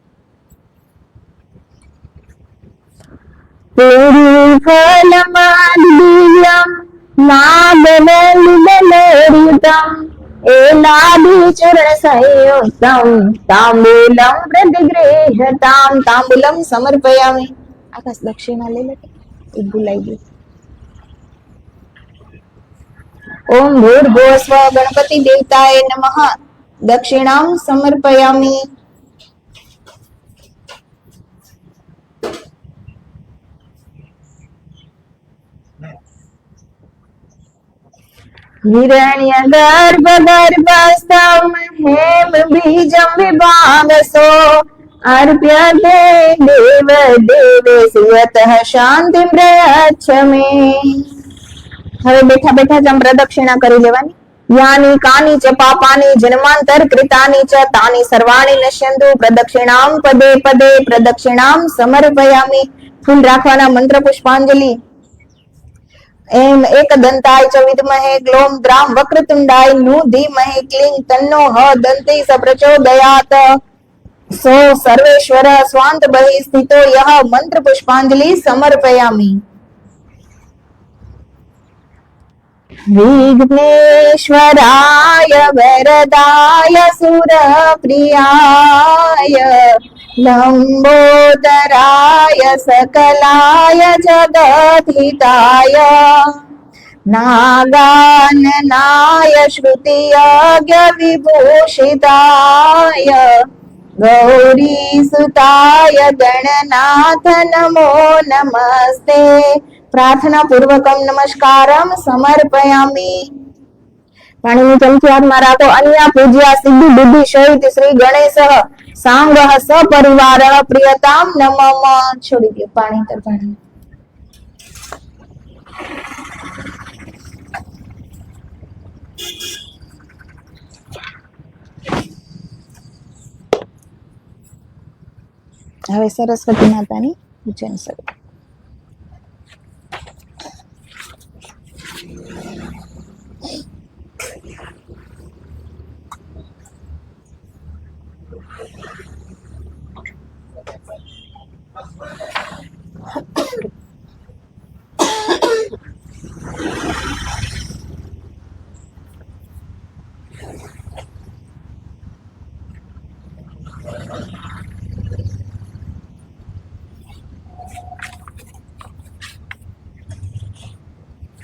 ફલમાલિયમ નાદનલિદલરિતમ એલાદી ચરણ સંયુક્તમ તાંબૂલમ પ્રતિગૃહ્યતામ. તાંબૂલમ સમર્પયામિ. આકાશ દક્ષિણા લઈ લે, એ ભૂલાઈ ગયું. ઓમ ભૂર્ભુવસ્વ ગણપતિ દેવતાય નમઃ. દક્ષિણામ સમર્પયામિ. હિરણ્ય ગર્ભ ગર્ભસ્થમ હેમ બીજમ વિભાગસો અર્પ્યતે દેવ દેવેશયતઃ શાંતિમ પ્રયચ્છમે. હવે બેઠા બેઠા જ આમ પ્રદક્ષિણા કરી લેવાની. યાની કાની ચ પાપાની જન્માંતર કૃતાની ચ તાની સર્વાણી નશ્યંતુ પ્રદક્ષિણામ પદે પદે પ્રદક્ષિણામ સમર્પયામિ. ફૂલ રાખવાના. મંત્ર પુષ્પાંજલિ. એમ એકદંતાય ચ વિદ્મહે ગ્લોમ દ્રામ વક્રતુંડાય નું ધીમહિ ક્લીં તન્નો હ દંતી સ પ્રચોદયાત. સો સર્વેશ્વર સ્વાંત બહિ સ્થિતો યહ. મંત્ર પુષ્પાંજલિ સમર્પયામિ. વિઘ્નેશ્વરાય વરદાય સુરપ્રિયાય લંબોદરાય સકલાય જગતહિતાય નાગાનનાય શ્રુતિયજ્ઞ વિભૂષિતાય ગૌરીસુતાય ગણનાથ નમો નમસ્તે. પ્રાર્થના પૂર્વકમ નમસ્કારમ સમર્પયામિ. પાણીની ચમચી હાથમાં રાખો. અન્ય પૂજ્યા સિદ્ધિ બુદ્ધિ સહિત શ્રી ગણેશ સાંગ સપરિવાર પ્રિયતામ નમઃ. છોડી દો પાણી તર પાણી. હવે સરસ્વતી માતાની પૂજન શરૂ.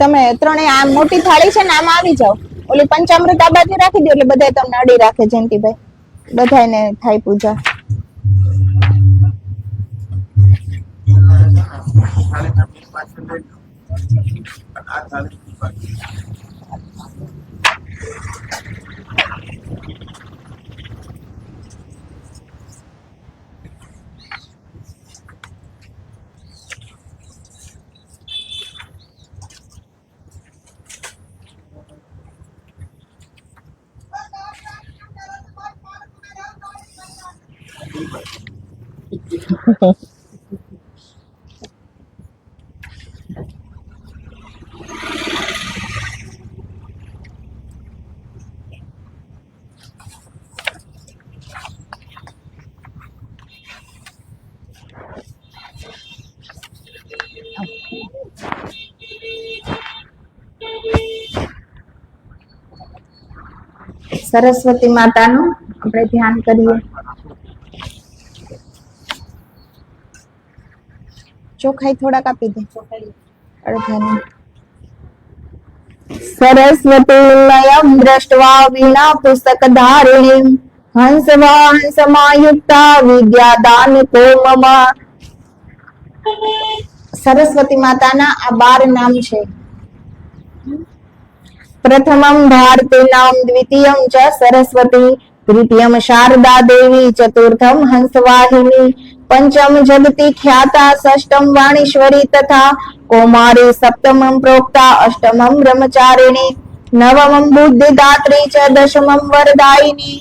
તમે ત્રણેય આ મોટી થાળી છે ને આમાં આવી જાઓ. ઓલી પંચામૃત આ બાજુ રાખી દો એટલે બધા તમને અડી રાખે. જયંતિભાઈ બધાને થાય પૂજા. સરસ્વતી માતાનું આપણે ધ્યાન કરીએ. ચોખાઈ થોડાક આપી દે. અડધાની. સરસ્વતીમયં દ્રષ્ટવા વીણા પુસ્તક ધારિણીં હંસવાહન સમાયુક્તા વિદ્યાદાન કોમમ. સરસ્વતી માતાના આ 12 નામ છે. પ્રથમમ ભારતી નામ, દ્વિતીયમ ચ સરસ્વતી, તૃતીયમ શારદા દેવી, ચતુર્થમ હંસવાહિની, પંચમ જગતી ખ્યાતા, ષષ્ઠમ વાણીશ્વરી તથા કૌમારી, સપ્તમમ પ્રોક્તા, અષ્ટમમ બ્રહ્મચારિણી, નવમમ બુદ્ધિદાત્રી ચ દશમમ વરદાયિની,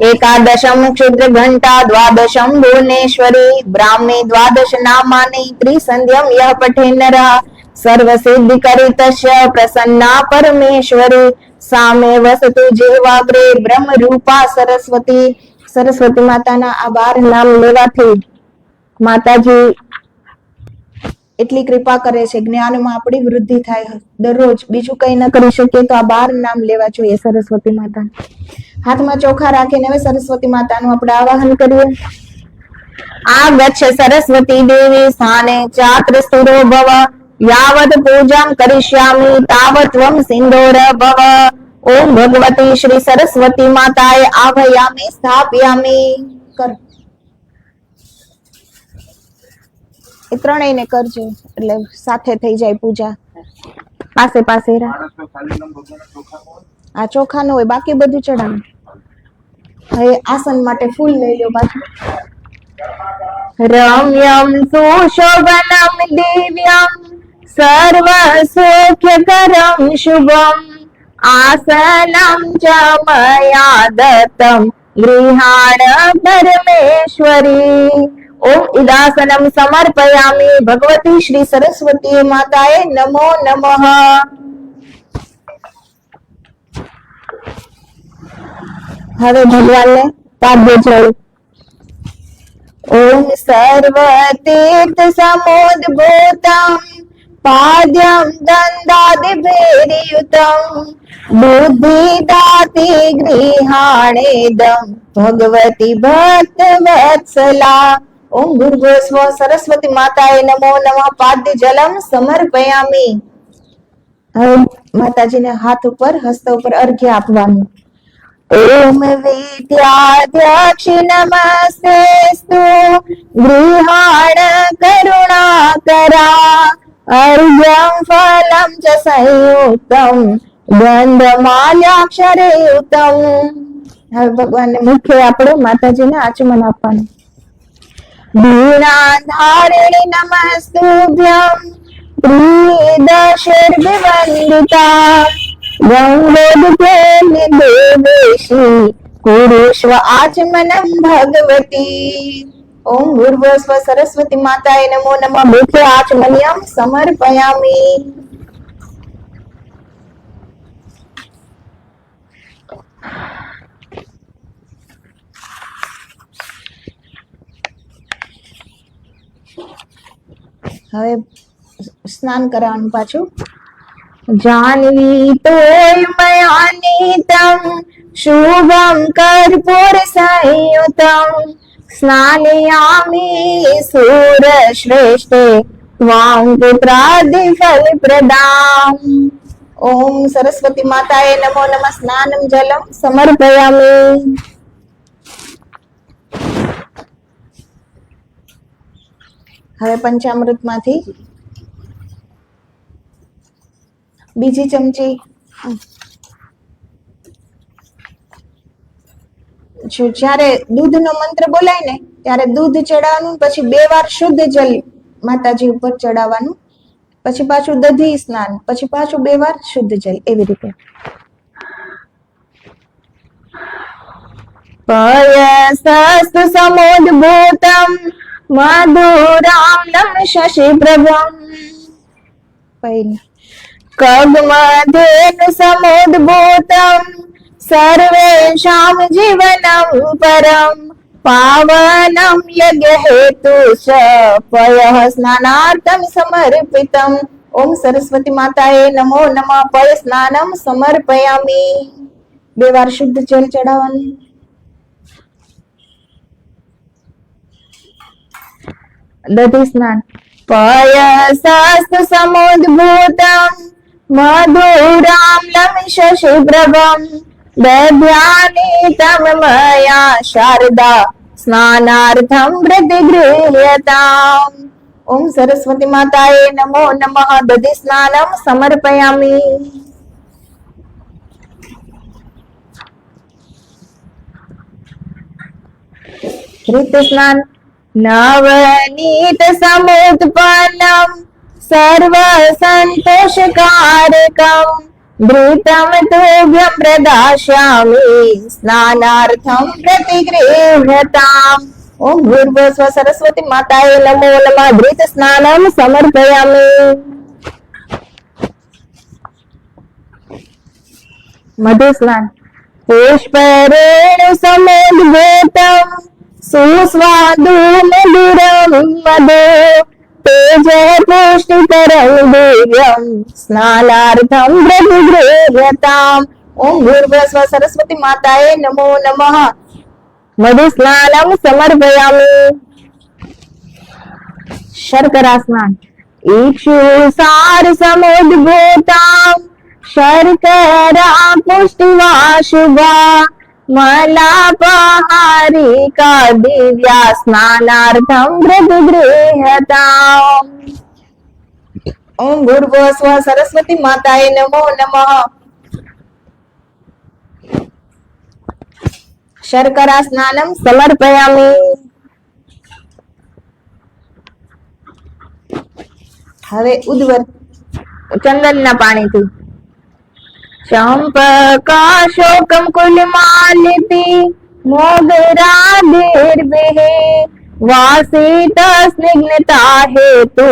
એકાદશમ ક્ષુદ્ર ઘંટા, દ્વાદશમ ભુવનેશ્વરી, બ્રાહ્મી દ્વાદશ નામાની, ત્રિસંધ્યમ યહ પઠે નરઃ સર્વ સિદ્ધિ કરિતસ્ય પ્રસન્ના પરમેશ્વરી, સામે વસતુ જીવાગ્રે બ્રહ્મ રૂપા સરસ્વતી. સરસ્વતી માતાના આ 12 નામ લેવાથી માતાજી એટલી કૃપા કરે છે, જ્ઞાનમાં આપણી વૃદ્ધિ થાય. દરરોજ બીજું કઈ ન કરી શકીએ તો આ 12 નામ લેવા જોઈએ સરસ્વતી માતા. હાથમાં ચોખા રાખીને હવે સરસ્વતી માતાનું આપણે આવાહન કરીએ. આ ગચ્છ સરસ્વતી દેવી સ્થાને ચાત્ર સ્થિરો ભવ, યાવત પૂજામ કરિષ્યામિ તાવત ત્વમ સિંદોર ભવ. ઓમ ભગવતી શ્રી સરસ્વતી માતાએ આભયામિ સ્થાપયામિ. કર એ ત્રણેયને કરજો એટલે સાથે થઈ જાય પૂજા. પાસે પાસે આ ચોખા નો હોય, બાકી બધું ચડાવે. હવે આસન માટે ફૂલ લઈ લો પાછું. રમ્યમ સુશોભનમ દિવ્યમ સર્વ સુખ્યકરમ શુભમ, આસનમ ચ મયા દત્તમ ગૃહાણ પરમેશ્વરી. ઓમ ઇદાસનમ સમર્પયામિ ભગવતી શ્રી સરસ્વતી માતાએ નમો નમઃ. હવે ભગવાનને પાદ્ય જળ. ઓમ સર્વ તીર્થ સમોદ્ભૂતમ પાદ્યમ દંડાદિભેર્યુતમ બુદ્ધિદાતી ગૃહાણેદમ ભગવતી ભક્ત વત્સલા. ઓમ ભૂર્ભુવસ્વ સરસ્વતી માતાએ નમો નમઃ. પાદ્ય જલમ સમર્પયામિ. હવે માતાજીને હાથ ઉપર, હસ્ત ઉપર અર્ઘ્ય આપવાનું. ઓમ વિદ્યાધ્યક્ષ નમસ્તેસ્તુ ગૃહાણ કરુણાકરા, અર્ઘ્યમ ફલમ ચ સંયુક્તમ ગંધમાલ્યાક્ષરયુક્તમ. હવે ભગવાનને મુખ્ય આપણે માતાજીને આચમન આપવાનું. વીણાધારિણી નમસ્તુભ્યમ પ્રિયદશર્વિવંદિતા, ગંગોદકે દેવેશી કુરુષ્વ આચમનમ ભગવતી. ઓમ ભૂર્ભુવસ્વ સરસ્વતી માતાએ નમો નમઃ. મુખ્ય આચમન્યમ સમર્પયામિ. હવે સ્નાન કરવાનું પાછું. જાનવી તોય મયાનિતમ શુભમ કર્પૂર સંયુતમ સ્નાનયામિ સુર શ્રેષ્ઠે ત્વાં પુત્રાદિ ફલ પ્રદામ. ઓમ સરસ્વતી માતાએ નમો નમઃ. સ્નાનમ જલમ સમર્પયામિ. હવે પંચામૃતમાંથી બીજી ચમચી. જ્યારે દૂધનો મંત્ર બોલાય ને ત્યારે દૂધ ચડાવવાનું, પછી 2 વાર શુદ્ધ જલ માતાજી ઉપર ચડાવવાનું, પછી પાછું દધી સ્નાન, પછી પાછું 2 વાર શુદ્ધ જલ, એવી રીતે. પયસસ્તુ સમોદ્ભૂતમ મધુરામ શશિ પ્રભમ. કગમધેનુ સમોદ્ભૂતમ સર્વેષાં જીવનમ પરમ પાવનમ યજ્ઞ હેતુ ચ પયઃ સ્નાનાર્થમ સમર્પિતમ. ઓમ સરસ્વતી માતાએ નમો નમઃ. પય સ્નાનમ સમર્પયામિ. 2 વાર શુદ્ધ જલ ચડાવવાનું. દધી સ્નાન. પયસસ્તુ સમુદ્ભૂતમ મધુરામ્લમ શશિપ્રભમ દધ્યાનિતમ મયા શારદા સ્નાનાર્થમ પ્રતિગૃહ્યતામ. ઓમ સરસ્વતી માતાએ નમો નમઃ. દધી સ્નાનમ સમર્પયામિ. ઘૃત સ્નાન. નવનીત સમુત્પન્નમ સર્વ સંતોષકારકમ ઘૃતમ તુભ્યમ પ્રદાસ્યામિ સ્નાનાર્થમ પ્રતિગૃહ્યતામ. ઓમ ભૂર્ભુવઃ સ્વ સરસ્વતી માતાએ નમો નમઃ. ઘૃત સ્નાનમ સમર્પયામિ. મધુ સ્નાન. પુષ્પરેણુ સમુદ્ભૂતમ સુસ્વાદુ મધુરમ મધુ તેજ પુષ્ટિતરમ દિવ્યમ સ્નાનાર્થમ પ્રતિગૃહ્યતામ. ઓમ ભૂર્ભુવઃ સ્વ સરસ્વતી માતાએ નમો નમઃ. મધુ સ્નાનમ સમર્પયામિ. શર્કરા સ્નાન. ઇક્ષુસાર સમુદ્ભૂતામ શર્કરા પુષ્ટિવા શુભા મલાપહારિકા દિવ્યા સ્નાનાર્થમ પ્રતિગૃહ્યતામ. ઓમ ભૂર્ભુવઃ સ્વ સરસ્વતી માતાએ નમો નમઃ. શર્કરા સ્નાનમ સમર્પયામિ. હવે ઉદ્વર ચંદનના પાણીથી. ચંપકાશોકમ કુલમાલિતિ મોગરાધિર્ભિઃ વાસિત સ્નિગ્ધતા હેતુ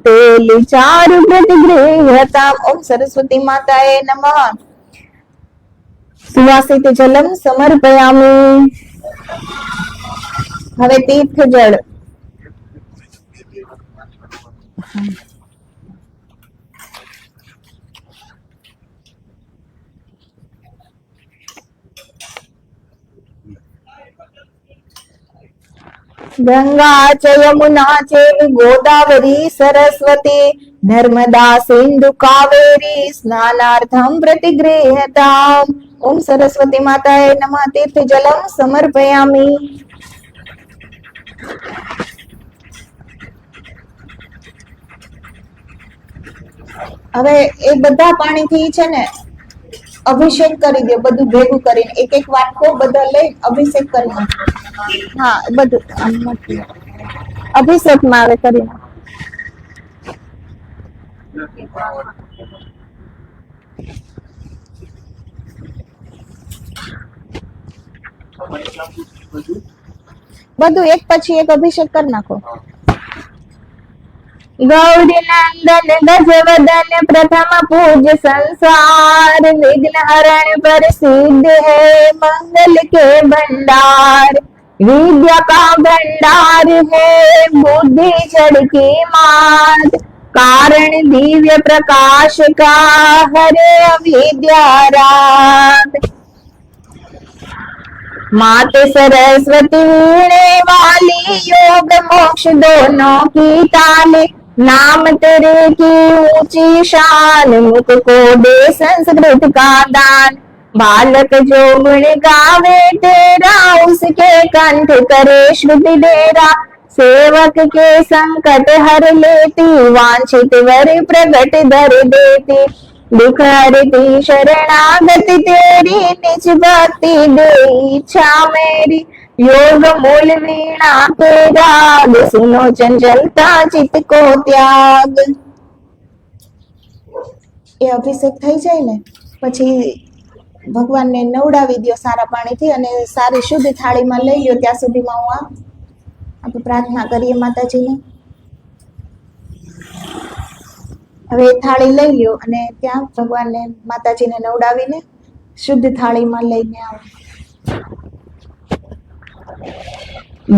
તેલિચારુ પ્રતિગૃહ્યતામ. ઓમ સરસ્વતી માતાએ નમઃ. સુવાસિત જલમ સમર્પયામિ. હવે તીર્થ જળ. ગંગા ચ યમુના ચૈવ ગોદાવરી સરસ્વતી નર્મદા સિંધુ કાવેરી સ્નાનાર્થમ પ્રતિગૃહ્યતામ. ઓમ સરસ્વતી માતાએ નમઃ. તીર્થ જલમ સમર્પયામિ. હવે એ બધા પાણીથી છે ને અભિષેક કરી દે. બધું ભેગું કરીને એક એક વાટકો બધા લઈ અભિષેક કરી નાખો. હા બધું અભિષેકમાં આવે કરી નાખો. બધું એક પછી એક અભિષેક કરી નાખો. ગૌરી નંદન ગજવદન પ્રથમ પૂજ સંસાર વિઘ્ન હરણ प्रसिद्ध है मंगल के भंडार विद्या का भंडार है बुद्धि जड़ की मात कारण दिव्य प्रकाश का हरे अविद्या रात माते सरस्वती वीणे वाली योग मोक्ष दोनों की ताले नाम तेरे की ऊंची शान मुख को दे संस्कृत का दान बालक जो गुण गावे तेरा उसके कंठ करे श्रुति डेरा सेवक के संकट हर लेती वांछित वर प्रगट धर देती दुख हरती शरणागति तेरी निज भक्ति दे इच्छा मेरी योग मूल वीणा के राग सुनो चंचलता चित्त को त्याग. એ અભિષેક થઈ જાય ને પછી ભગવાનને નવડાવી દો સારા પાણીથી અને સારી શુદ્ધ થાળીમાં લઈ લો. ત્યાં સુધીમાં હું આપણે પ્રાર્થના કરીએ માતાજીને. હવે થાળી લઈ લ્યો અને ત્યાં ભગવાનને માતાજીને નવડાવીને શુદ્ધ થાળીમાં લઈને આવો.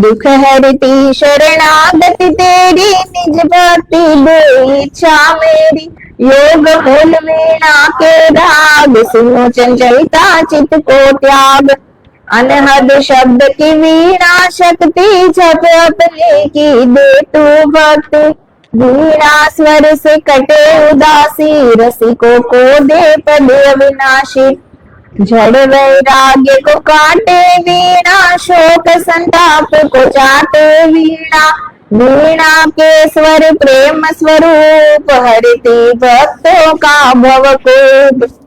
दुख हरती शरणागति तेरी निज भक्ति दे इच्छा मेरी योग मूल वीणा के राग, सुनो चंचलता चित को त्याग। अनहद शब्द की वीणा शक्ति, जप अपने की दे तू भक्ति। वीणा स्वर से कटे उदासी, रसिकों को दे पद अविनाशी। जड़ वैराग्य को काटे वीणा, शोक संताप को जाते वीणा। वीणा के स्वर प्रेम स्वरूप, हरती भक्तों का भवकूप।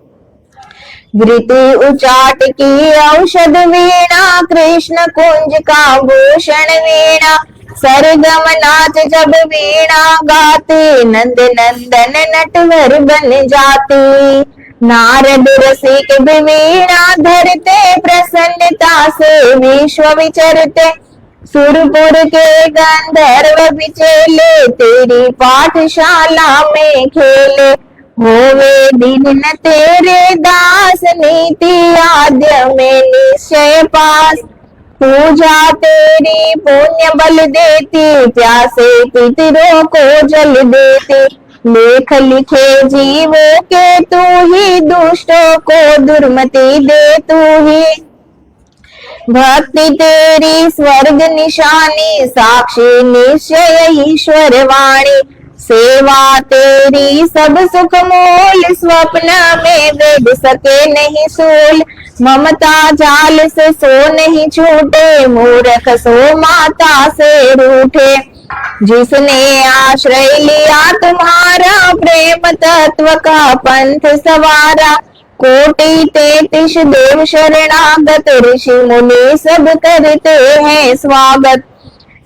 वृत्ति उचाट की औषध वीणा, कृष्ण कुंज का भूषण वीणा। सरगम नाच जब वीणा गाती, नंद नंदन नटवर बन जाती। नारद रसिक भी वीणा धरते, प्रसन्नता से विश्व विचरते। सुरपुर के गंधर्व बिचेले, तेरी पाठशाला में खेले। होवे दिन न तेरे दास, नीति आद्य में निश्चय पास। पूजा तेरी पुण्य बल देती, प्यासे पितरों को जल देती। लेख लिखे जीवों के तू ही, दुष्टों को दुर्मति दे तू ही। भक्ति तेरी स्वर्ग निशानी, साक्षी निश्चय ईश्वर वाणी। सेवा तेरी सब सुख मूल, स्वप्न में वेद सके नहीं सूल। ममता जाल से सो नहीं छूटे, मूर्ख सो माता से रूठे। जिसने आश्रय लिया तुम्हारा, प्रेम तत्व का पंथ सवारा। कोटि 33 देव शरणागत, ऋषि मुनि सब करते हैं स्वागत।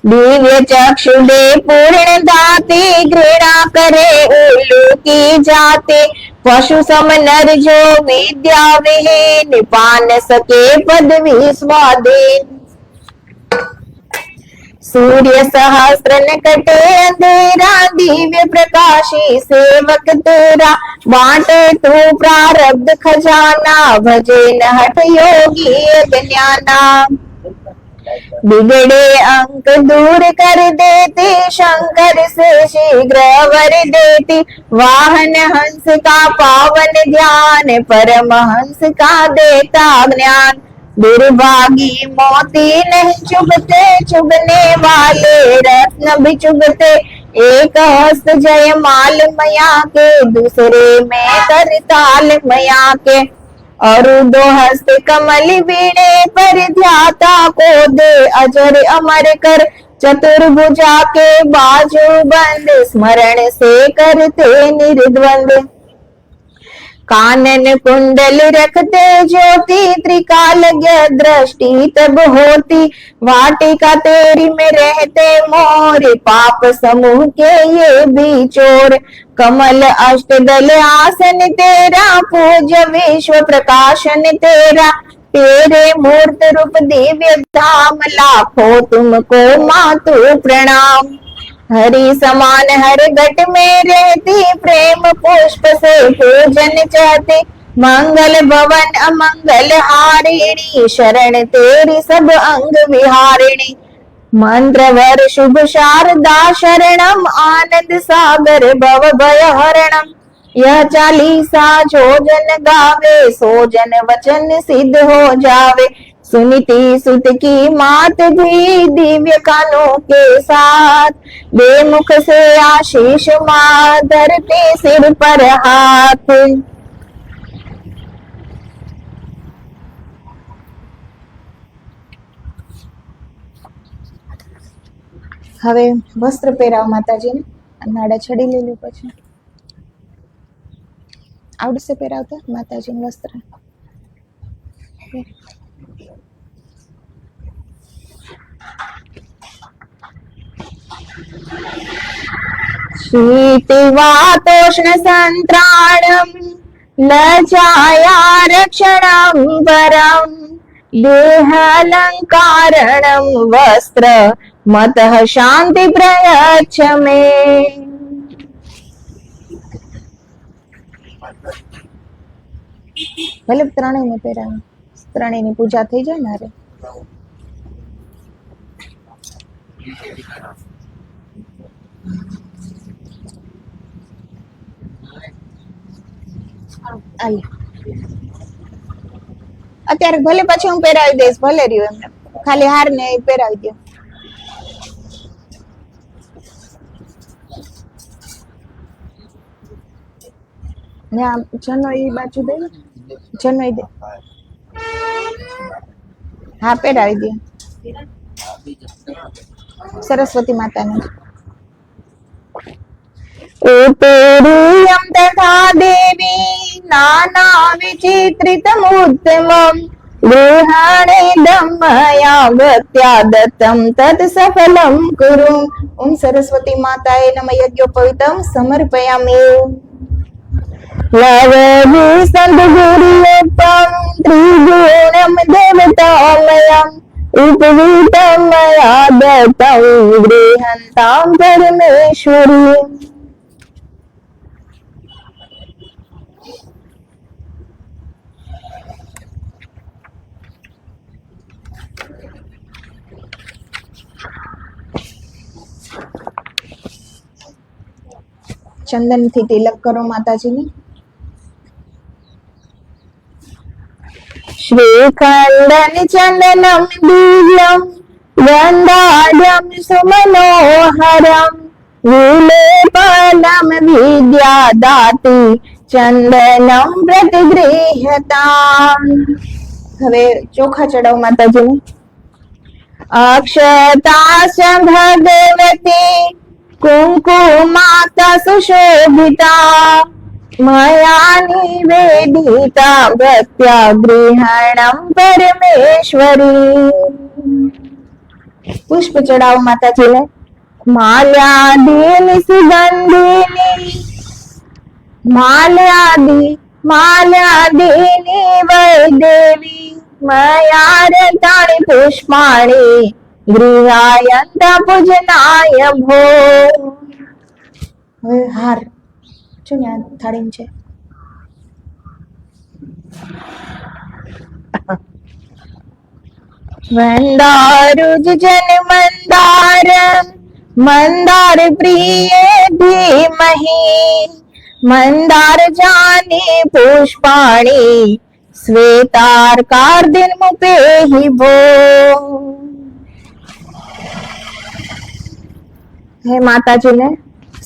दिव्य चक्षु दे पूर्ण दाते, घृणा करे उल्लू की जाते। पशु सम नर जो विद्या विहीन, पा न सके पदवी स्वाधीन। सूर्य सहस्त्र न कटे अंधेरा, दिव्य प्रकाशी सेवक तेरा। बांटे तू प्रारब्ध खजाना, भजे न हठ योगी ज्ञाना। बिगड़े अंक दूर कर देते, शंकर से शीघ्र वर देती। वाहन हंस का पावन ध्यान, परम हंस का देता ज्ञान। दुर्भागी मोती नहीं चुभते, चुभने वाले रत्न भी चुभते। एक हस्त जय माल मया के, दूसरे में करताल मया के। और दो हस्त कमल वीणे पर, ध्याता को दे अजर अमर कर। चतुर्भुजा के बाजू बंद, स्मरण से करते निर्द्वंद। कानन कुंडल रखते ज्योति, त्रिकालज्ञ दृष्टि तब होती। वाटिका तेरी में रहते मोर, पाप समूह के ये भी चोर। कमल अष्टदल आसन तेरा, पूज्य विश्व प्रकाशन तेरा। तेरे मूर्त रूप दिव्य धाम, लाखों तुमको मातु प्रणाम। हरि समान हर घट में रहती, प्रेम पुष्प से पूजन चाहते। मंगल भवन अमंगल हारिणी, शरण तेरी सब अंग विहारिणी। मंत्र वर शुभ शारदा शरणम, आनंद सागर भव भय हरणम। यह चालीसा जो जन गावे, सो जन वचन सिद्ध हो जावे। सुनीति सुत की मात भी, दिव्य कानों के साथ। बेमुख से आशीष माँ, धरती सिर पर हाथ। હવે વસ્ત્ર પહેરાવ માતાજીને, નાડા છડી લેલું પછી આવડશે પહેરાવતા માતાજીનું વસ્ત્ર. शीतिवातोष्ण संत्राणं, लज्जाया रक्षणं वरं। देहालंकारणं वस्त्र, मतः शांति प्रयच्छ मे। ભલે ત્રણેયને પહેરાવે, ત્રણેયની પૂજા થઈ જાય ને. અરે આલે. અત્યારે ભલે પછી હું પહેરાવી દઈશ, ભલે રહ્યું એમને, ખાલી હાર ને એ પહેરાવી દો. ને આમ જનો એ બાજુ દે, જનો દે. હા પહેરાવી દો. સરસ્વતી માતાને ઉત્તરીયમ તથા દેવી નાના વિચિત્રિતમુત્તમં ગૃહાણે દમયા ગત્યા દત્તમ તત સફલમ કુરુ. ઓમ સરસ્વતી માતાએ નમઃ યજ્ઞોપવિતમ સમર્પયામિ. લવવી સદગુરુત્તમ ત્રિગુણમ દેવતામયમ ઉપવીતમ મયા દત્તમ ગૃહંતામ પરમેશ્વરી. ચંદન થી તિલક કરો માતાજીને. શ્રીખંડન ચંદનમ દિવ્યમ ગંધાઢ્યમ સુમનોહરમ વિલેપનમ વિદ્યાદાતિ ચંદનમ પ્રતિગૃહ્યતામ. હવે ચોખા ચડાવ માતાજીને. અક્ષતાશ ભગવતી કુંકુમાતા સુશોભિતા મયા નિવેદિતા ભક્ત્યા ગૃહાણમ પરમેશ્વરી. પુષ્પ ચડાવો માતાજીને. માલ્યાદિની સુગંધિની માલ્યાદિની વૈદેવી મયા રતાણી પુષ્પાણી ગૃહાયંત પૂજનાય ભો. હવે હાર જો ને થાળી છે. મંદારુજ જન મંદાર મંદાર પ્રિય ધીમહી મંદાર જાની પુષ્પાણી શ્વેતાર કાર્દિન મુપેહી ભો. હે માતાજીને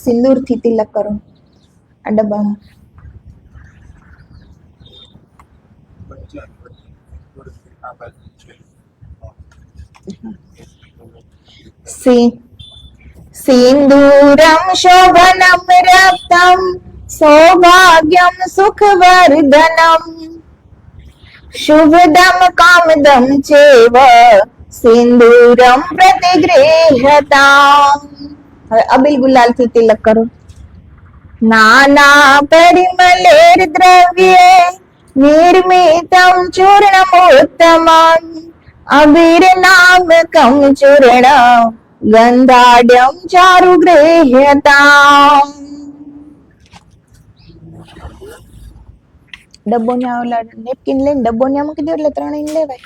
સિંદૂર થી તિલક કરો આ ડબ્બામાં. સિંદૂરમ શોભનમ રક્તમ સૌભાગ્યમ સુખવર્ધનમ શુભદમ કામદમ ચેવ સિંદૂરમ પ્રતિગૃહ્યતામ. હવે અબિલ ગુલાલ થી તિલક કરો. નાના પરિમલેર દ્રવ્યે નિર્મિતમ ચૂર્ણમોત્તમમ અબીર નામકમ ચૂર્ણમ ગંધાઢ્યમ ચારુ ગૃહ્યતામ. ડબ્બો ને ઓલા નેપકિન લઈને ડબ્બો ને મૂકી દો એટલે ત્રણેય લેવાય.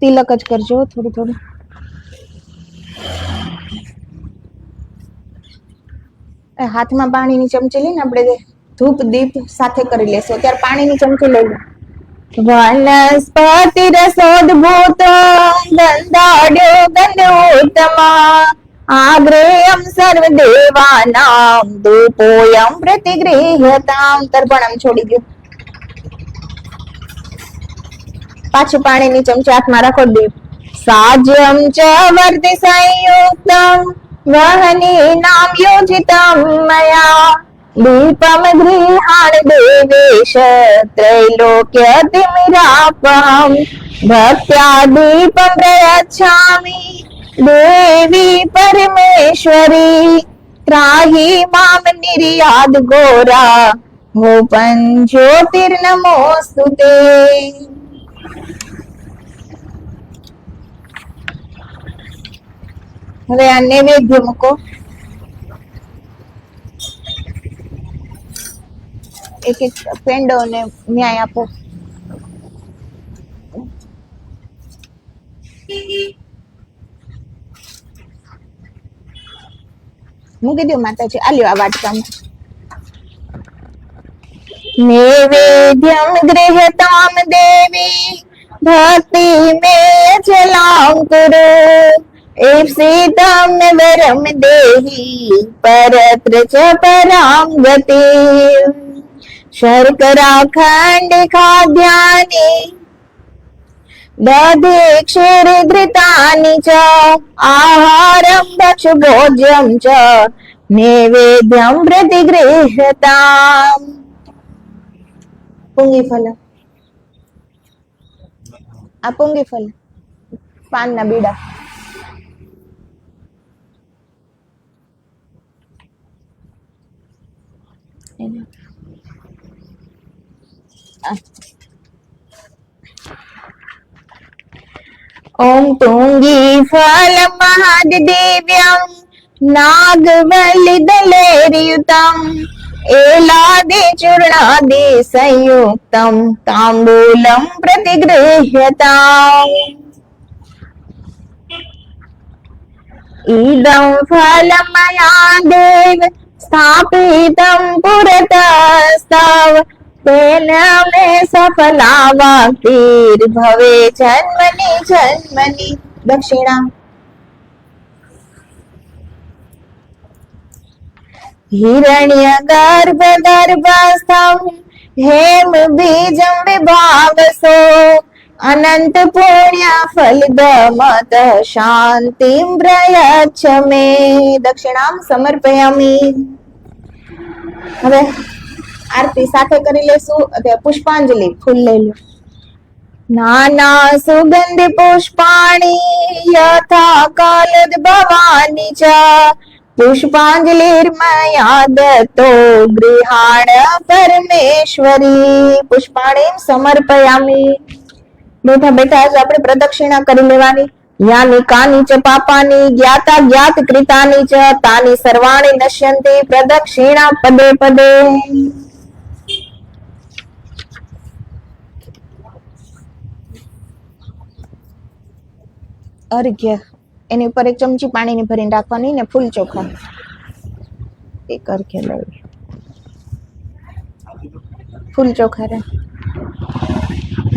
તિલક જ કરજો થોડું થોડું. હાથમાં પાણીની ચમચી લઈને આપણે ધૂપ દીપ સાથે કરી લેશું. અત્યારે પાણીની ચમચી લઈ લો. વનસ્પતિ રસોદભૂત ગંધાઢ્યો ગંધોત્તમા આગ્રેયમ સર્વદેવાનામ ધૂપોયમ પ્રતિગૃહ્યતામ. તર્પણમ છોડી દો. પાછું પાણીની ચમચી હાથમાં રાખો. દીપ સાજ્યમ ચ વર્તિ સંયુક્તમ વહની નામ યોજિતમ મયા દીપમ ગૃહાણ દેવેશ ત્રૈલોક્ય તિમિરાપમ ભક્ત્યા દીપમ પ્રયચ્છામિ દેવી પરમેશ્વરી ત્રાહી મામ નિર્યાદ ઘોરા ભૂપન જ્યોતિર્નમોસ્તુતે. હવે આ નૈવેદ્ય મૂકો. એક એક પેંડો ને ન્યાય આપો. મૂકી દો માતાજી, આ લ્યો આ વાટકામાં. नैवेद्यम गृहताम देवी भक्ति में चलाऊं करो ईप्सितम वरम देहि परत्र च पराम गति शर्करा खंड खाद्यानि दधि क्षीर घृतानि च आहारं भक्ष भोज्यं च नैवेद्यं प्रतिगृह्यताम् पुंगी फल आ पुंगी फल पान ना बीड़ा ओम पुंगी फल महादेव्यं नागवल्लिदलेरियुतम् एलादि चूर्णादि संयुक्तं ताम्बूलं प्रतिगृह्यताम् इदं फलं मया देव स्थापितं पुरतस्तव तेन मे सफला वाक्तिर्भवे जन्मनि जन्मनि दक्षिणा हिरण्य गर्भ गर्भस्थं हेम बीजं विभावसो अनंत पुण्य फलदमत शांतिं प्रयच्छ मे दक्षिणां समर्पयामि હવે આરતી સાથે કરી લેશું એટલે પુષ્પાંજલિ ફૂલ લઈ લો નાના સુગંધ પુષ્પાણી યથા કાલદ્ભવાની ચ પુષ્પાંજલિર્મયા દત્તો ગૃહાણ પરમેશ્વરી પુષ્પાણીં સમર્પયામિ બેઠા બેઠા જ આપણે પ્રદક્ષિણા કરી લેવાની યાની કાની ચ પાપાની જ્ઞાતા જ્ઞાત કૃતાની ચ તાની સર્વાણી નશ્યંતિ પ્રદક્ષિણા પદે પદે અર્ઘ્ય એની ઉપર એક ચમચી પાણીની ભરીને રાખવાની ને ફૂલ ચોખા એક અર્ઘ્ય લઈ ફૂલ ચોખા રે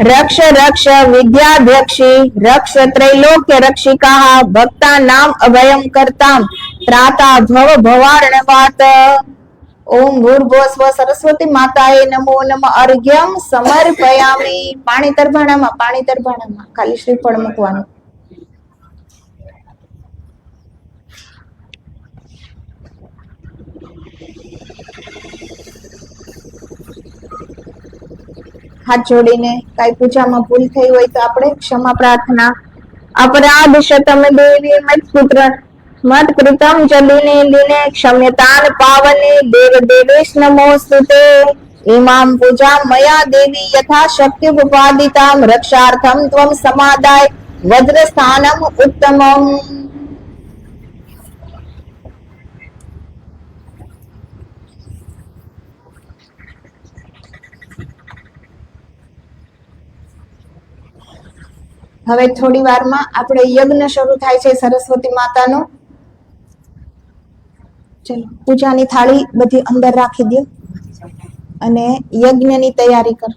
रक्ष रक्ष विद्याध्यक्षी रक्ष त्रैलोक्य रक्षिका भक्ता नाम अभयम करताम त्राता भव भवार्णवात ओम भूर्भुवः स्व सरस्वती माताए नमो नमः अर्घ्यम समर्पयामि पाणी तरभाणाમાં ખાલી શ્રીફળ મૂકવાનું हाथ जोड़ीने कई पूजा में भूल थई होय तो आपणे क्षमा प्रार्थना अपराध शतम देवी मत पुत्र मत कृतम जलिने लीने क्षम्यतान पावने देव देवेश नमोस्तुते इमाम पूजा मया देवी यथा शक्ति उपादिताम रक्षार्थम त्वं समादाय वज्रस्थानम उत्तमम હવે થોડી વારમાં આપણે યજ્ઞ શરૂ થાય છે સરસ્વતી માતાનો ચલો પૂજાની થાળી બધી અંદર રાખી દો અને યજ્ઞની તૈયારી કર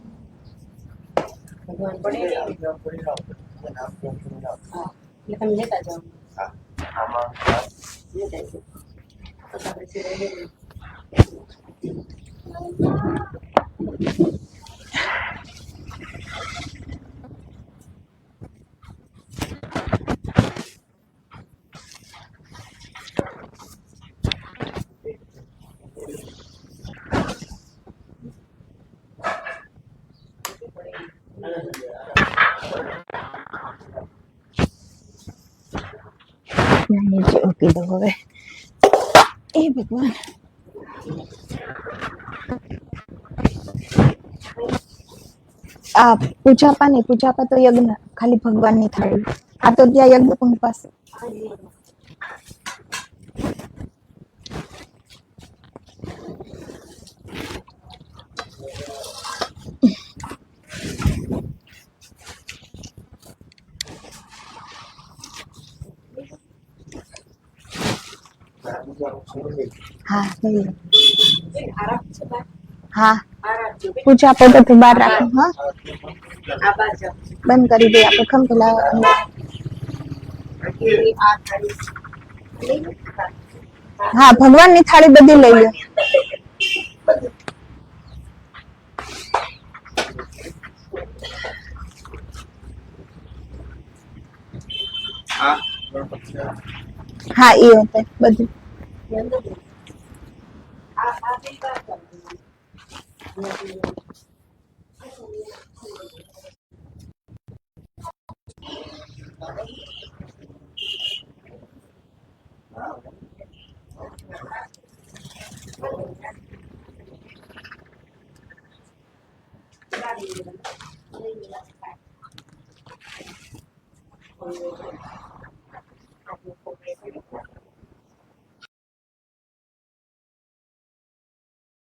તમે લેતા જાઓ નીચે મૂકી દો હવે એ ભગવાન આ પૂજાપા તો યજ્ઞ ખાલી ભગવાનની થાળી આ તો ત્યાં યજ્ઞ કુંડ પાસે હા લઈ લો. આરામ છે બા. હા આરામ છે બે. પૂજા પદ્ધતિ બહાર રાખો. હા આ બાજુ. બંધ કરી દે આપણે ખમ પેલા આ થાળી લઈ લો. હા ભગવાનની થાળી બધી લઈ લો. હા એ હોતે બધું. આ બે બાજુ.